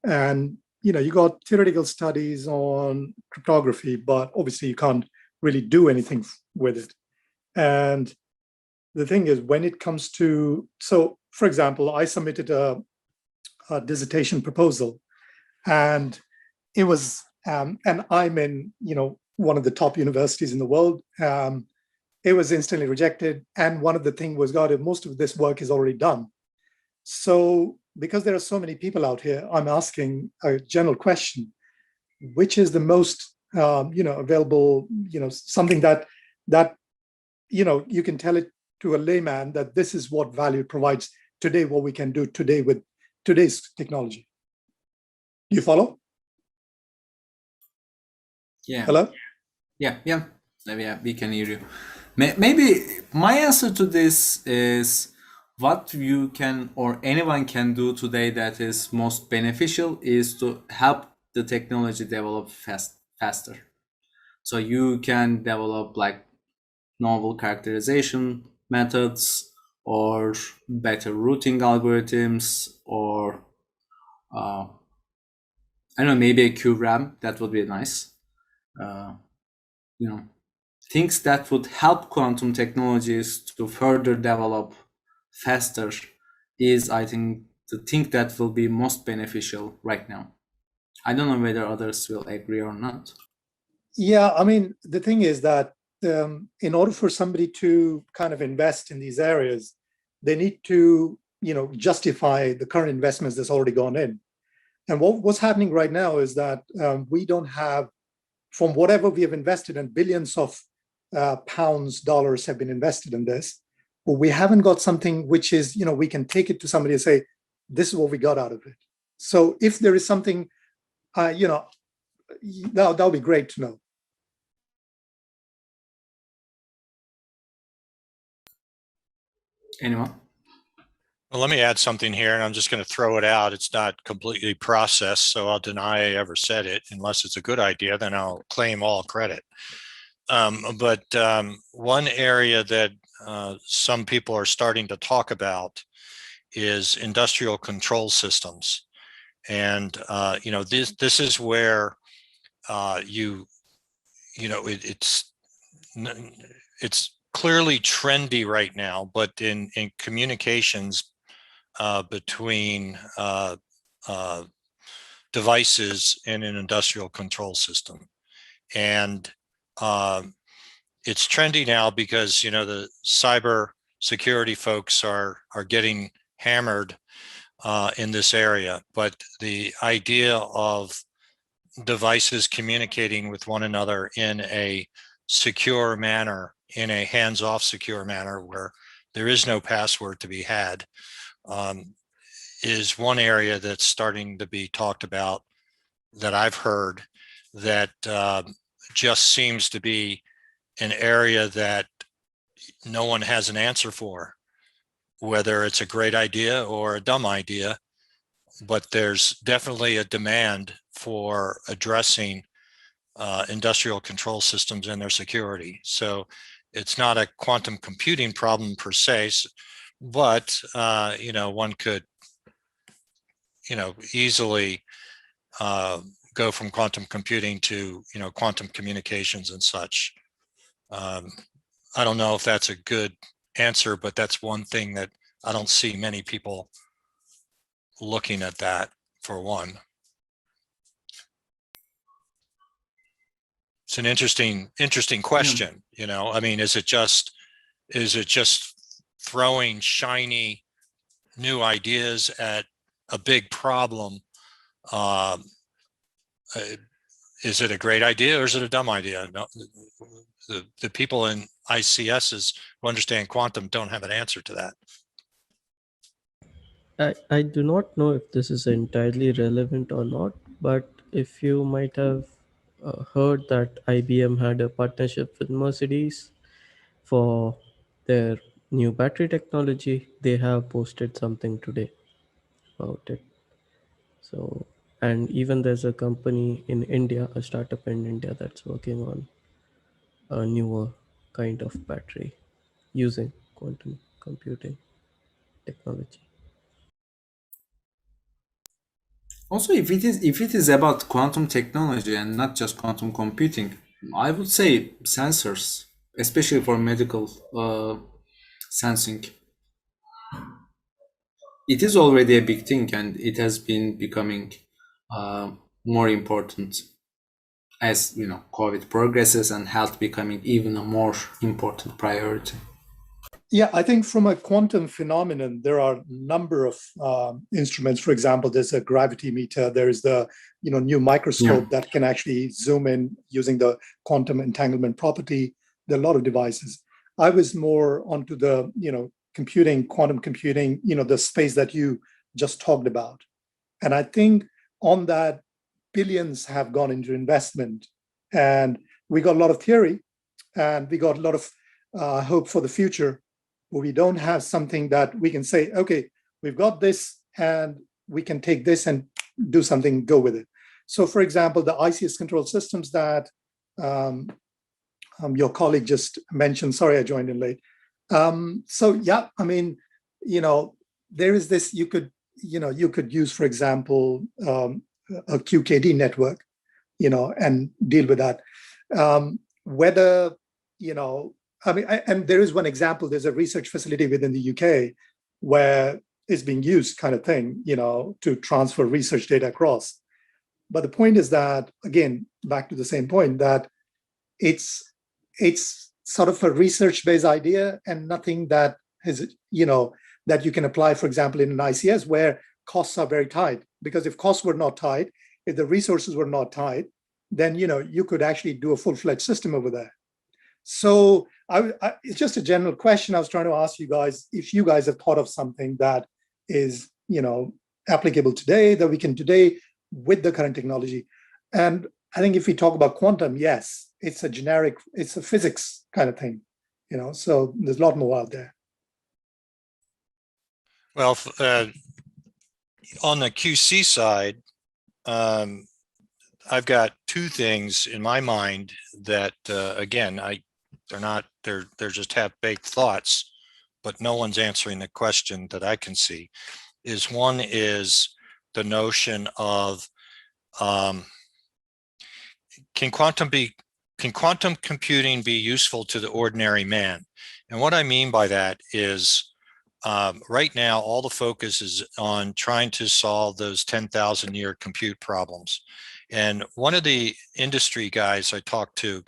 Speaker 4: and you got theoretical studies on cryptography, but obviously you can't really do anything with it. And the thing is, when it comes to, so for example, I submitted a dissertation proposal, and it was, and I'm in, one of the top universities in the world. It was instantly rejected. And one of the things was, God, most of this work is already done. So because there are so many people out here, I'm asking a general question: which is the most, available, something that you can tell it to a layman that this is what value provides today, what we can do today with today's technology. Do you follow?
Speaker 1: Yeah.
Speaker 4: Hello?
Speaker 1: Yeah, we can hear you. Maybe my answer to this is what you can or anyone can do today that is most beneficial is to help the technology develop faster. So you can develop like novel characterization methods or better routing algorithms, or I don't know, maybe a QRAM. That would be nice. Things that would help quantum technologies to further develop faster is, I think, the thing that will be most beneficial right now. I don't know whether others will agree or not.
Speaker 4: Yeah, I mean, the thing is that in order for somebody to kind of invest in these areas, they need to, justify the current investments that's already gone in. And what's happening right now is that we don't have, from whatever we have invested, and billions of pounds, dollars have been invested in this, but we haven't got something which is, we can take it to somebody and say, this is what we got out of it. So if there is something, that would be great to know.
Speaker 1: Anyone?
Speaker 2: Well, let me add something here, and I'm just going to throw it out. It's not completely processed, so I'll deny I ever said it. Unless it's a good idea, then I'll claim all credit. But one area that some people are starting to talk about is industrial control systems. And, this is where it's clearly trendy right now, but in communications between devices in an industrial control system. And it's trendy now because, the cyber security folks are getting hammered in this area. But the idea of devices communicating with one another in a secure manner, in a hands-off secure manner where there is no password to be had, is one area that's starting to be talked about, that I've heard, that just seems to be an area that no one has an answer for, whether it's a great idea or a dumb idea. But there's definitely a demand for addressing industrial control systems and their security. So it's not a quantum computing problem per se, but one could easily go from quantum computing to quantum communications and such. I don't know if that's a good answer, but that's one thing that I don't see many people looking at that, for one. It's an interesting question. You know, I mean, is it just throwing shiny new ideas at a big problem? Is it a great idea or is it a dumb idea? No, the people in ICSs who understand quantum don't have an answer to that.
Speaker 5: I do not know if this is entirely relevant or not, but if you might have heard that IBM had a partnership with Mercedes for their new battery technology, they have posted something today about it. So, and even there's a company in India, a startup in India that's working on a newer kind of battery using quantum computing technology.
Speaker 1: Also, if it is about quantum technology and not just quantum computing, I would say sensors, especially for medical sensing. It is already a big thing, and it has been becoming more important as COVID progresses and health becoming even a more important priority.
Speaker 4: Yeah, I think from a quantum phenomenon, there are a number of instruments. For example, there's a gravity meter. There is the new microscope that can actually zoom in using the quantum entanglement property. There are a lot of devices. I was more onto the computing, quantum computing, the space that you just talked about. And I think on that, billions have gone into investment, and we got a lot of theory, and we got a lot of hope for the future. But we don't have something that we can say, okay, we've got this and we can take this and do something, go with it. So for example, the ICS control systems that your colleague just mentioned, sorry, I joined in late. So yeah, I mean, there is this, you could use, for example, a QKD network, and deal with that. Whether, I mean, and there is one example, there's a research facility within the UK where it's being used kind of thing, to transfer research data across. But the point is that, again, back to the same point, that it's sort of a research-based idea and nothing that is, that you can apply, for example, in an ICS where costs are very tight. Because if costs were not tight, if the resources were not tight, then, you could actually do a full-fledged system over there. So it's just a general question I was trying to ask you guys, if you guys have thought of something that is, applicable today, that we can today with the current technology. And I think if we talk about quantum, yes, it's a physics kind of thing, so there's a lot more out there.
Speaker 2: Well, on the QC side, I've got two things in my mind that, again, they're just half-baked thoughts, but no one's answering the question that I can see. One is the notion of, can quantum computing be useful to the ordinary man? And what I mean by that is, right now, all the focus is on trying to solve those 10,000-year compute problems. And one of the industry guys I talked to,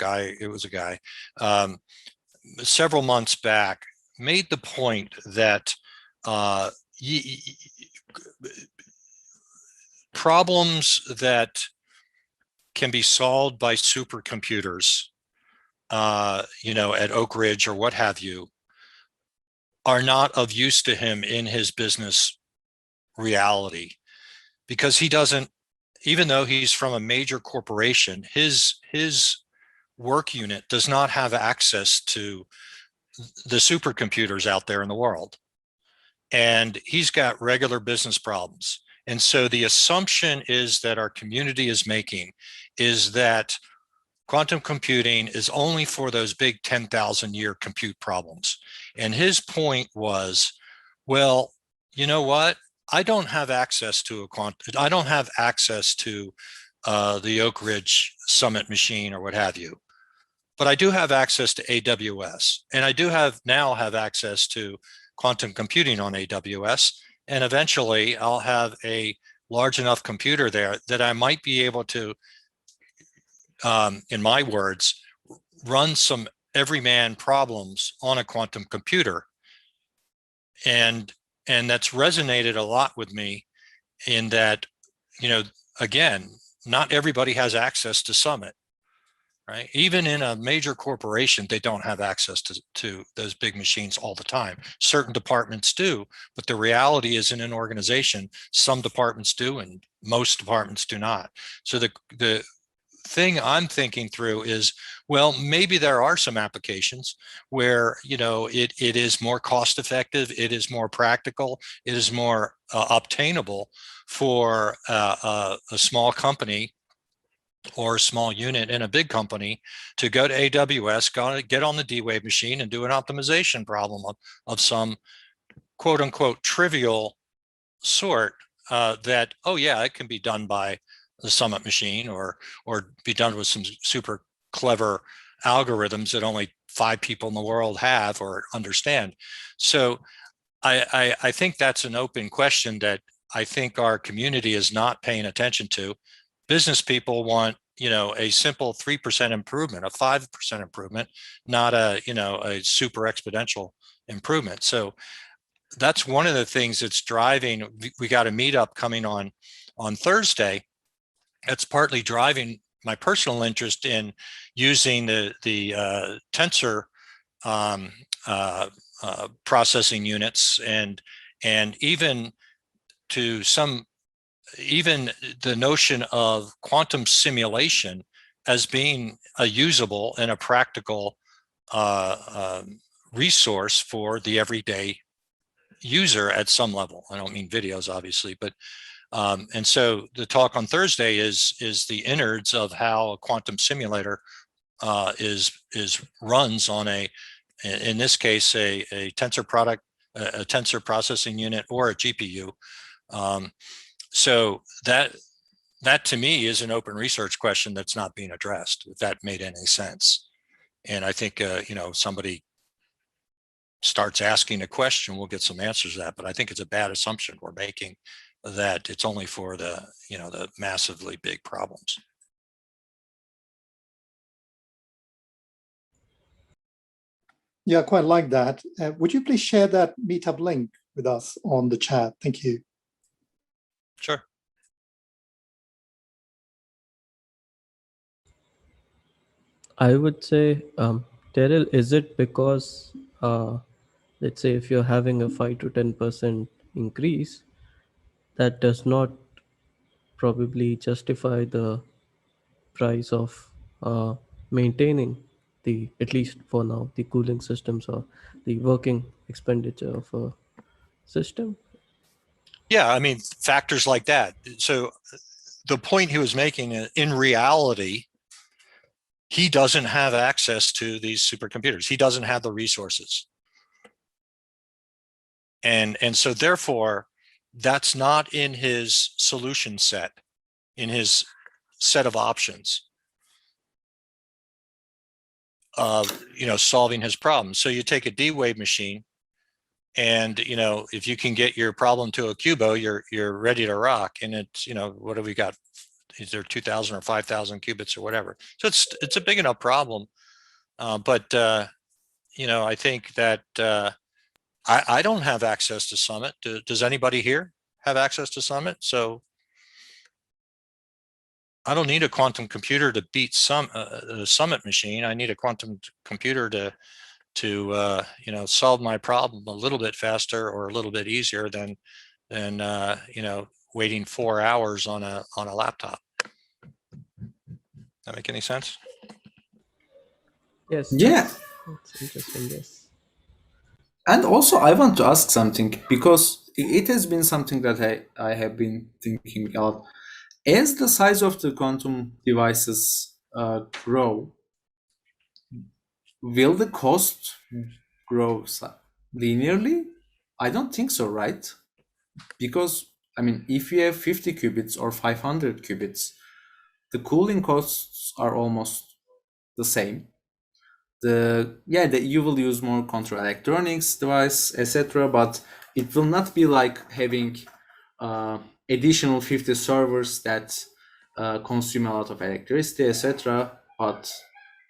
Speaker 2: several months back, made the point that problems that can be solved by supercomputers, at Oak Ridge or what have you, are not of use to him in his business reality, because he doesn't, even though he's from a major corporation, his work unit does not have access to the supercomputers out there in the world. And he's got regular business problems. And so the assumption is that our community is making is that quantum computing is only for those big 10,000-year compute problems. And his point was, well, you know what? I don't have access to the Oak Ridge Summit machine or what have you, but I do have access to AWS, and I do now have access to quantum computing on AWS. And eventually I'll have a large enough computer there that I might be able to, in my words, run some everyman problems on a quantum computer. And that's resonated a lot with me in that, again, not everybody has access to Summit, right? Even in a major corporation, they don't have access to those big machines all the time. Certain departments do, but the reality is in an organization, some departments do and most departments do not. So the thing I'm thinking through is, well, maybe there are some applications where, it is more cost effective, it is more practical, it is more obtainable for a small company or a small unit in a big company to go to AWS, get on the D-Wave machine and do an optimization problem of some quote unquote trivial sort that, oh yeah, it can be done by the Summit machine or be done with some super clever algorithms that only 5 people in the world have or understand. So I think that's an open question that I think our community is not paying attention to. Business people want, a simple 3% improvement, a 5% improvement, not a super exponential improvement. So that's one of the things that's driving. We got a meetup coming on Thursday. That's partly driving my personal interest in using the tensor processing units and even to even the notion of quantum simulation as being a usable and a practical resource for the everyday user at some level. I don't mean videos, obviously, but and so the talk on Thursday is the innards of how a quantum simulator runs on in this case a tensor a tensor processing unit or a GPU. So that to me is an open research question that's not being addressed, if that made any sense. And I think somebody starts asking a question, we'll get some answers to that. But I think it's a bad assumption we're making that it's only for the the massively big problems.
Speaker 4: Yeah, I quite like that. Would you please share that meetup link with us on the chat? Thank you.
Speaker 2: Sure.
Speaker 5: I would say, Terrell, is it because, let's say, if you're having a 5 to 10% increase, that does not probably justify the price of maintaining the, at least for now, the cooling systems or the working expenditure of a system?
Speaker 2: Yeah, I mean, factors like that. So the point he was making, in reality, he doesn't have access to these supercomputers. He doesn't have the resources. And so therefore, that's not in his solution set, in his set of options of solving his problem. So you take a D-Wave machine, and if you can get your problem to a QUBO, you're ready to rock. And it's what have we got? Is there 2,000 or 5,000 qubits or whatever? So it's a big enough problem. But I think that I don't have access to Summit. Does anybody here have access to Summit? So I don't need a quantum computer to beat a Summit machine. I need a quantum computer to solve my problem a little bit faster or a little bit easier than waiting 4 hours on a laptop. That make any sense?
Speaker 5: Yes.
Speaker 1: Yeah.
Speaker 5: That's interesting. Yes.
Speaker 1: And also, I want to ask something, because it has been something that I have been thinking about. As the size of the quantum devices grow, will the cost grow linearly? I don't think so, right? Because, I mean, if you have 50 qubits or 500 qubits, the cooling costs are almost the same. you will use more control electronics device, etc. But it will not be like having additional 50 servers that consume a lot of electricity, etc. But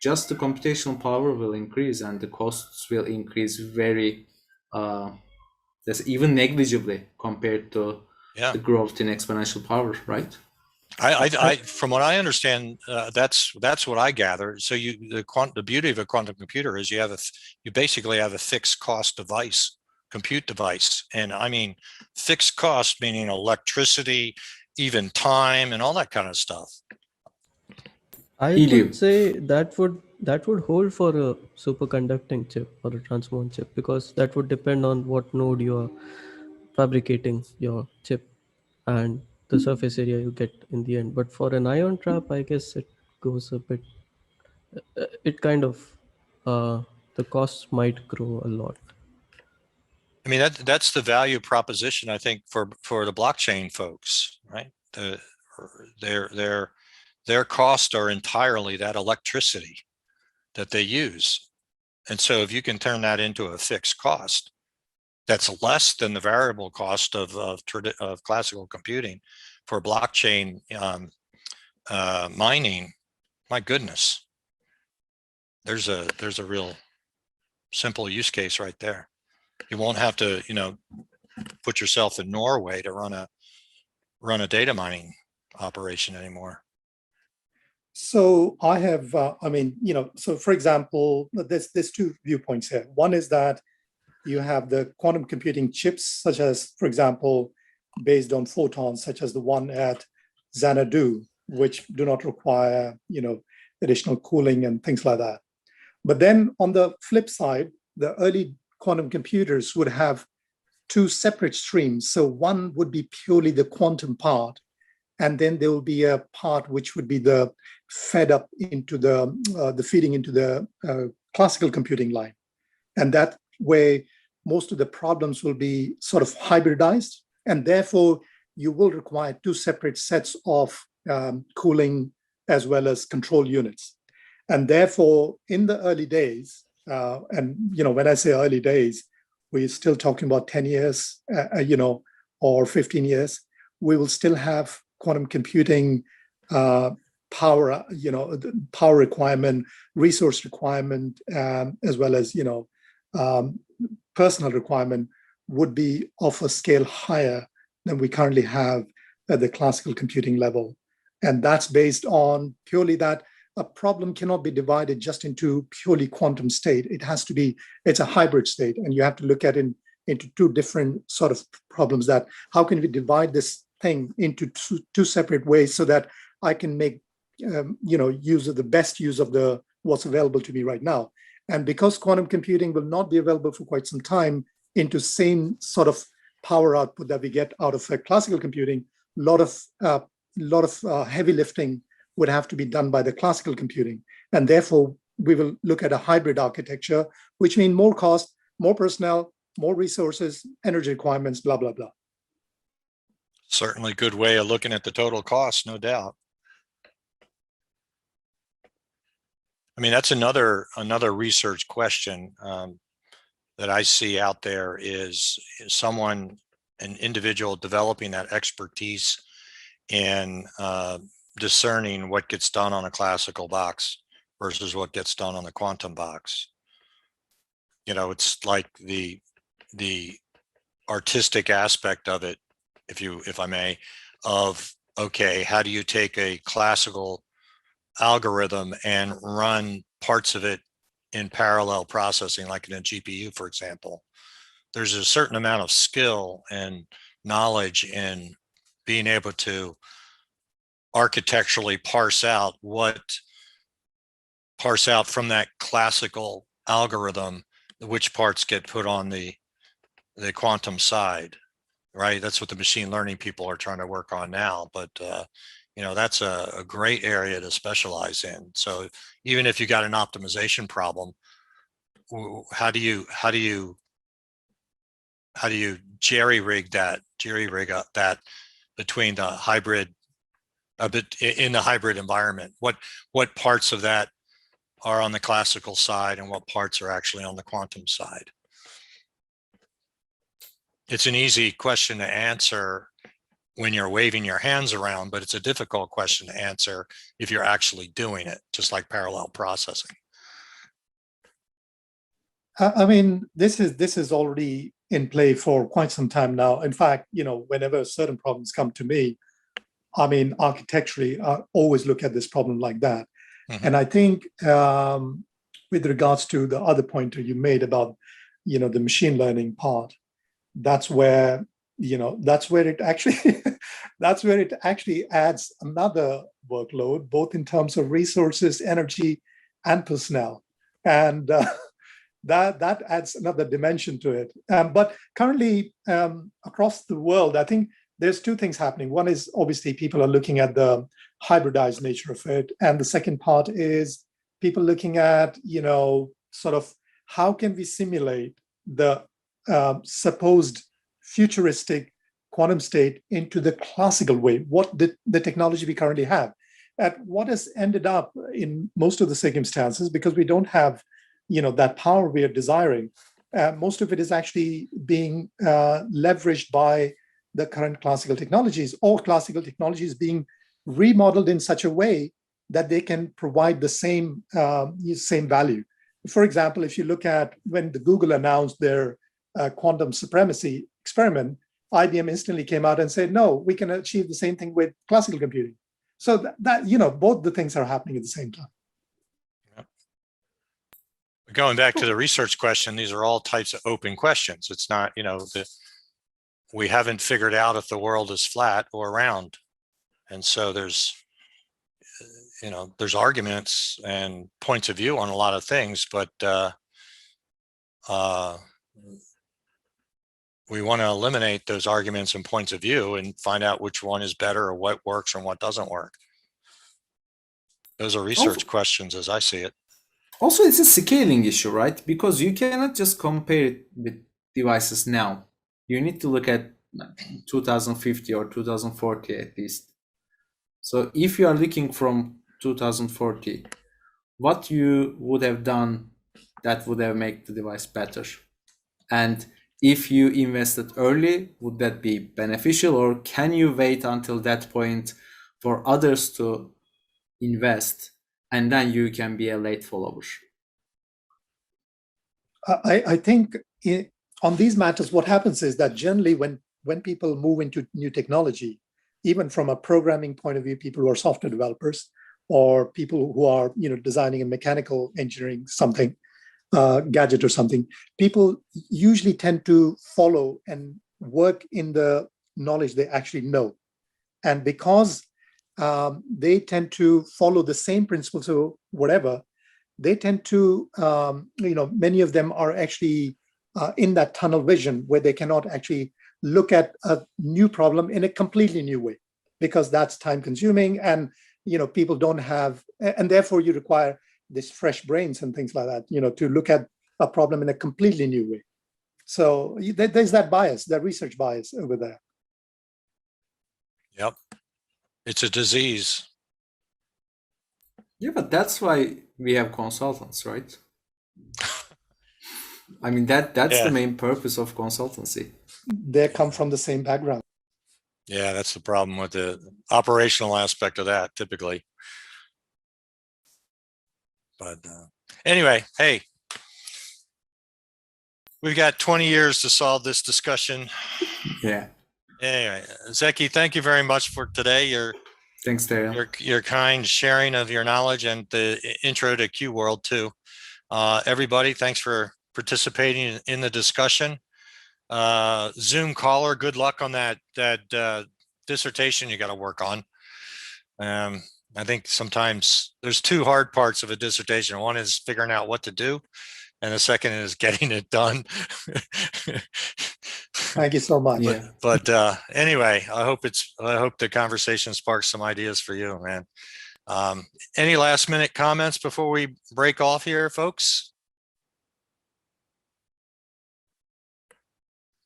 Speaker 1: just the computational power will increase and the costs will increase very, that's even negligibly compared to the growth in exponential power, right?
Speaker 2: From what I understand, that's what I gather. So the beauty of a quantum computer is you basically have a fixed cost device, compute device, and I mean fixed cost meaning electricity, even time, and all that kind of stuff.
Speaker 5: I would say that would hold for a superconducting chip or a transmon chip, because that would depend on what node you are fabricating your chip and the surface area you get in the end. But for an ion trap, I guess it goes a bit, it kind of, the costs might grow a lot.
Speaker 2: I mean, that's the value proposition, I think, for the blockchain folks, right? Their costs are entirely that electricity that they use. And so if you can turn that into a fixed cost, that's less than the variable cost of classical computing for blockchain mining. My goodness, there's a real simple use case right there. You won't have to, put yourself in Norway to run a data mining operation anymore.
Speaker 4: So I have, so for example, there's two viewpoints here. One is that you have the quantum computing chips, such as, for example, based on photons, such as the one at Xanadu, which do not require, additional cooling and things like that. But then on the flip side, the early quantum computers would have two separate streams. So one would be purely the quantum part, and then there will be a part which would be the fed up into the feeding into the classical computing line. And that way, most of the problems will be sort of hybridized, and therefore you will require two separate sets of cooling as well as control units. And therefore, in the early days, when I say early days, we're still talking about 10 years, or 15 years, we will still have quantum computing power, power requirement, resource requirement, as well as, personal requirement would be of a scale higher than we currently have at the classical computing level. And that's based on purely that a problem cannot be divided just into purely quantum state. It's a hybrid state, and you have to look at it into two different sort of problems. That how can we divide this thing into two separate ways so that I can make use of the best use of what's available to me right now. And because quantum computing will not be available for quite some time into same sort of power output that we get out of classical computing, a lot of heavy lifting would have to be done by the classical computing. And therefore, we will look at a hybrid architecture, which means more cost, more personnel, more resources, energy requirements, blah, blah, blah.
Speaker 2: Certainly a good way of looking at the total cost, no doubt. I mean, that's another research question that I see out there is an individual developing that expertise in discerning what gets done on a classical box versus what gets done on the quantum box. It's like the artistic aspect of it, if I may, of, okay, how do you take a classical algorithm and run parts of it in parallel processing, like in a GPU, for example? There's a certain amount of skill and knowledge in being able to architecturally parse out from that classical algorithm, which parts get put on the quantum side, right? That's what the machine learning people are trying to work on now. But that's a great area to specialize in. So even if you got an optimization problem, how do you jerry-rig that between the hybrid, in the hybrid environment? What parts of that are on the classical side and what parts are actually on the quantum side. It's an easy question to answer when you're waving your hands around, but it's a difficult question to answer if you're actually doing it, just like parallel processing.
Speaker 4: I mean, this is already in play for quite some time now. In fact, whenever certain problems come to me, I mean, architecturally, I always look at this problem like that.
Speaker 2: Mm-hmm.
Speaker 4: And I think with regards to the other pointer you made about, the machine learning part, that's where it actually that's where it actually adds another workload, both in terms of resources, energy, and personnel, and that adds another dimension to it. But currently, across the world, I think there's two things happening. One is obviously people are looking at the hybridized nature of it, and the second part is people looking at sort of how can we simulate the supposed futuristic quantum state into the classical way, what the technology we currently have. And what has ended up in most of the circumstances, because we don't have that power we are desiring, most of it is actually being leveraged by the current classical technologies, or classical technologies being remodeled in such a way that they can provide the same value. For example, if you look at when the Google announced their quantum supremacy experiment, IBM instantly came out and said, no, we can achieve the same thing with classical computing. So that both the things are happening at the same time.
Speaker 2: Going back to the research question, these are all types of open questions. It's not, we haven't figured out if the world is flat or round. And so there's arguments and points of view on a lot of things, but we want to eliminate those arguments and points of view and find out which one is better, or what works and what doesn't work. Those are research questions as I see it.
Speaker 1: Also, it's a scaling issue, right? Because you cannot just compare it with devices now. You need to look at 2050 or 2040 at least. So if you are looking from 2040, what you would have done that would have made the device better? And if you invested early, would that be beneficial, or can you wait until that point for others to invest and then you can be a late follower?
Speaker 4: I think on these matters, what happens is that generally when people move into new technology, even from a programming point of view, people who are software developers or people who are designing a mechanical engineering something, gadget or something, people usually tend to follow and work in the knowledge they actually know. And because they tend to follow the same principles or whatever, they tend to, many of them are actually in that tunnel vision where they cannot actually look at a new problem in a completely new way, because that's time consuming, and people don't have, and therefore you require this fresh brains and things like that, to look at a problem in a completely new way. So there's that bias, that research bias over there.
Speaker 2: Yep. It's a disease.
Speaker 1: Yeah, but that's why we have consultants, right? I mean, that's the main purpose of consultancy.
Speaker 4: They come from the same background.
Speaker 2: Yeah, that's the problem with the operational aspect of that typically. But anyway, hey, we've got 20 years to solve this discussion.
Speaker 1: Yeah.
Speaker 2: Anyway, Zeki, thank you very much for today.
Speaker 1: Thanks, Dale.
Speaker 2: Your kind sharing of your knowledge and the intro to Q World too. Everybody, thanks for participating in the discussion. Zoom caller, good luck on that dissertation you got to work on. I think sometimes there's two hard parts of a dissertation. One is figuring out what to do, and the second is getting it done.
Speaker 4: Thank you so much.
Speaker 1: Yeah.
Speaker 2: But anyway, I hope the conversation sparks some ideas for you, man. Any last minute comments before we break off here, folks?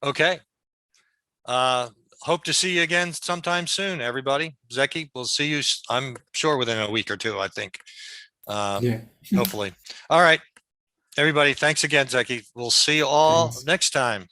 Speaker 2: Okay. Hope to see you again sometime soon, everybody. Zeki, we'll see you, I'm sure, within a week or two, I think.
Speaker 1: Yeah.
Speaker 2: Hopefully. All right, everybody. Thanks again, Zeki. We'll see you all
Speaker 1: Thanks.
Speaker 2: next time.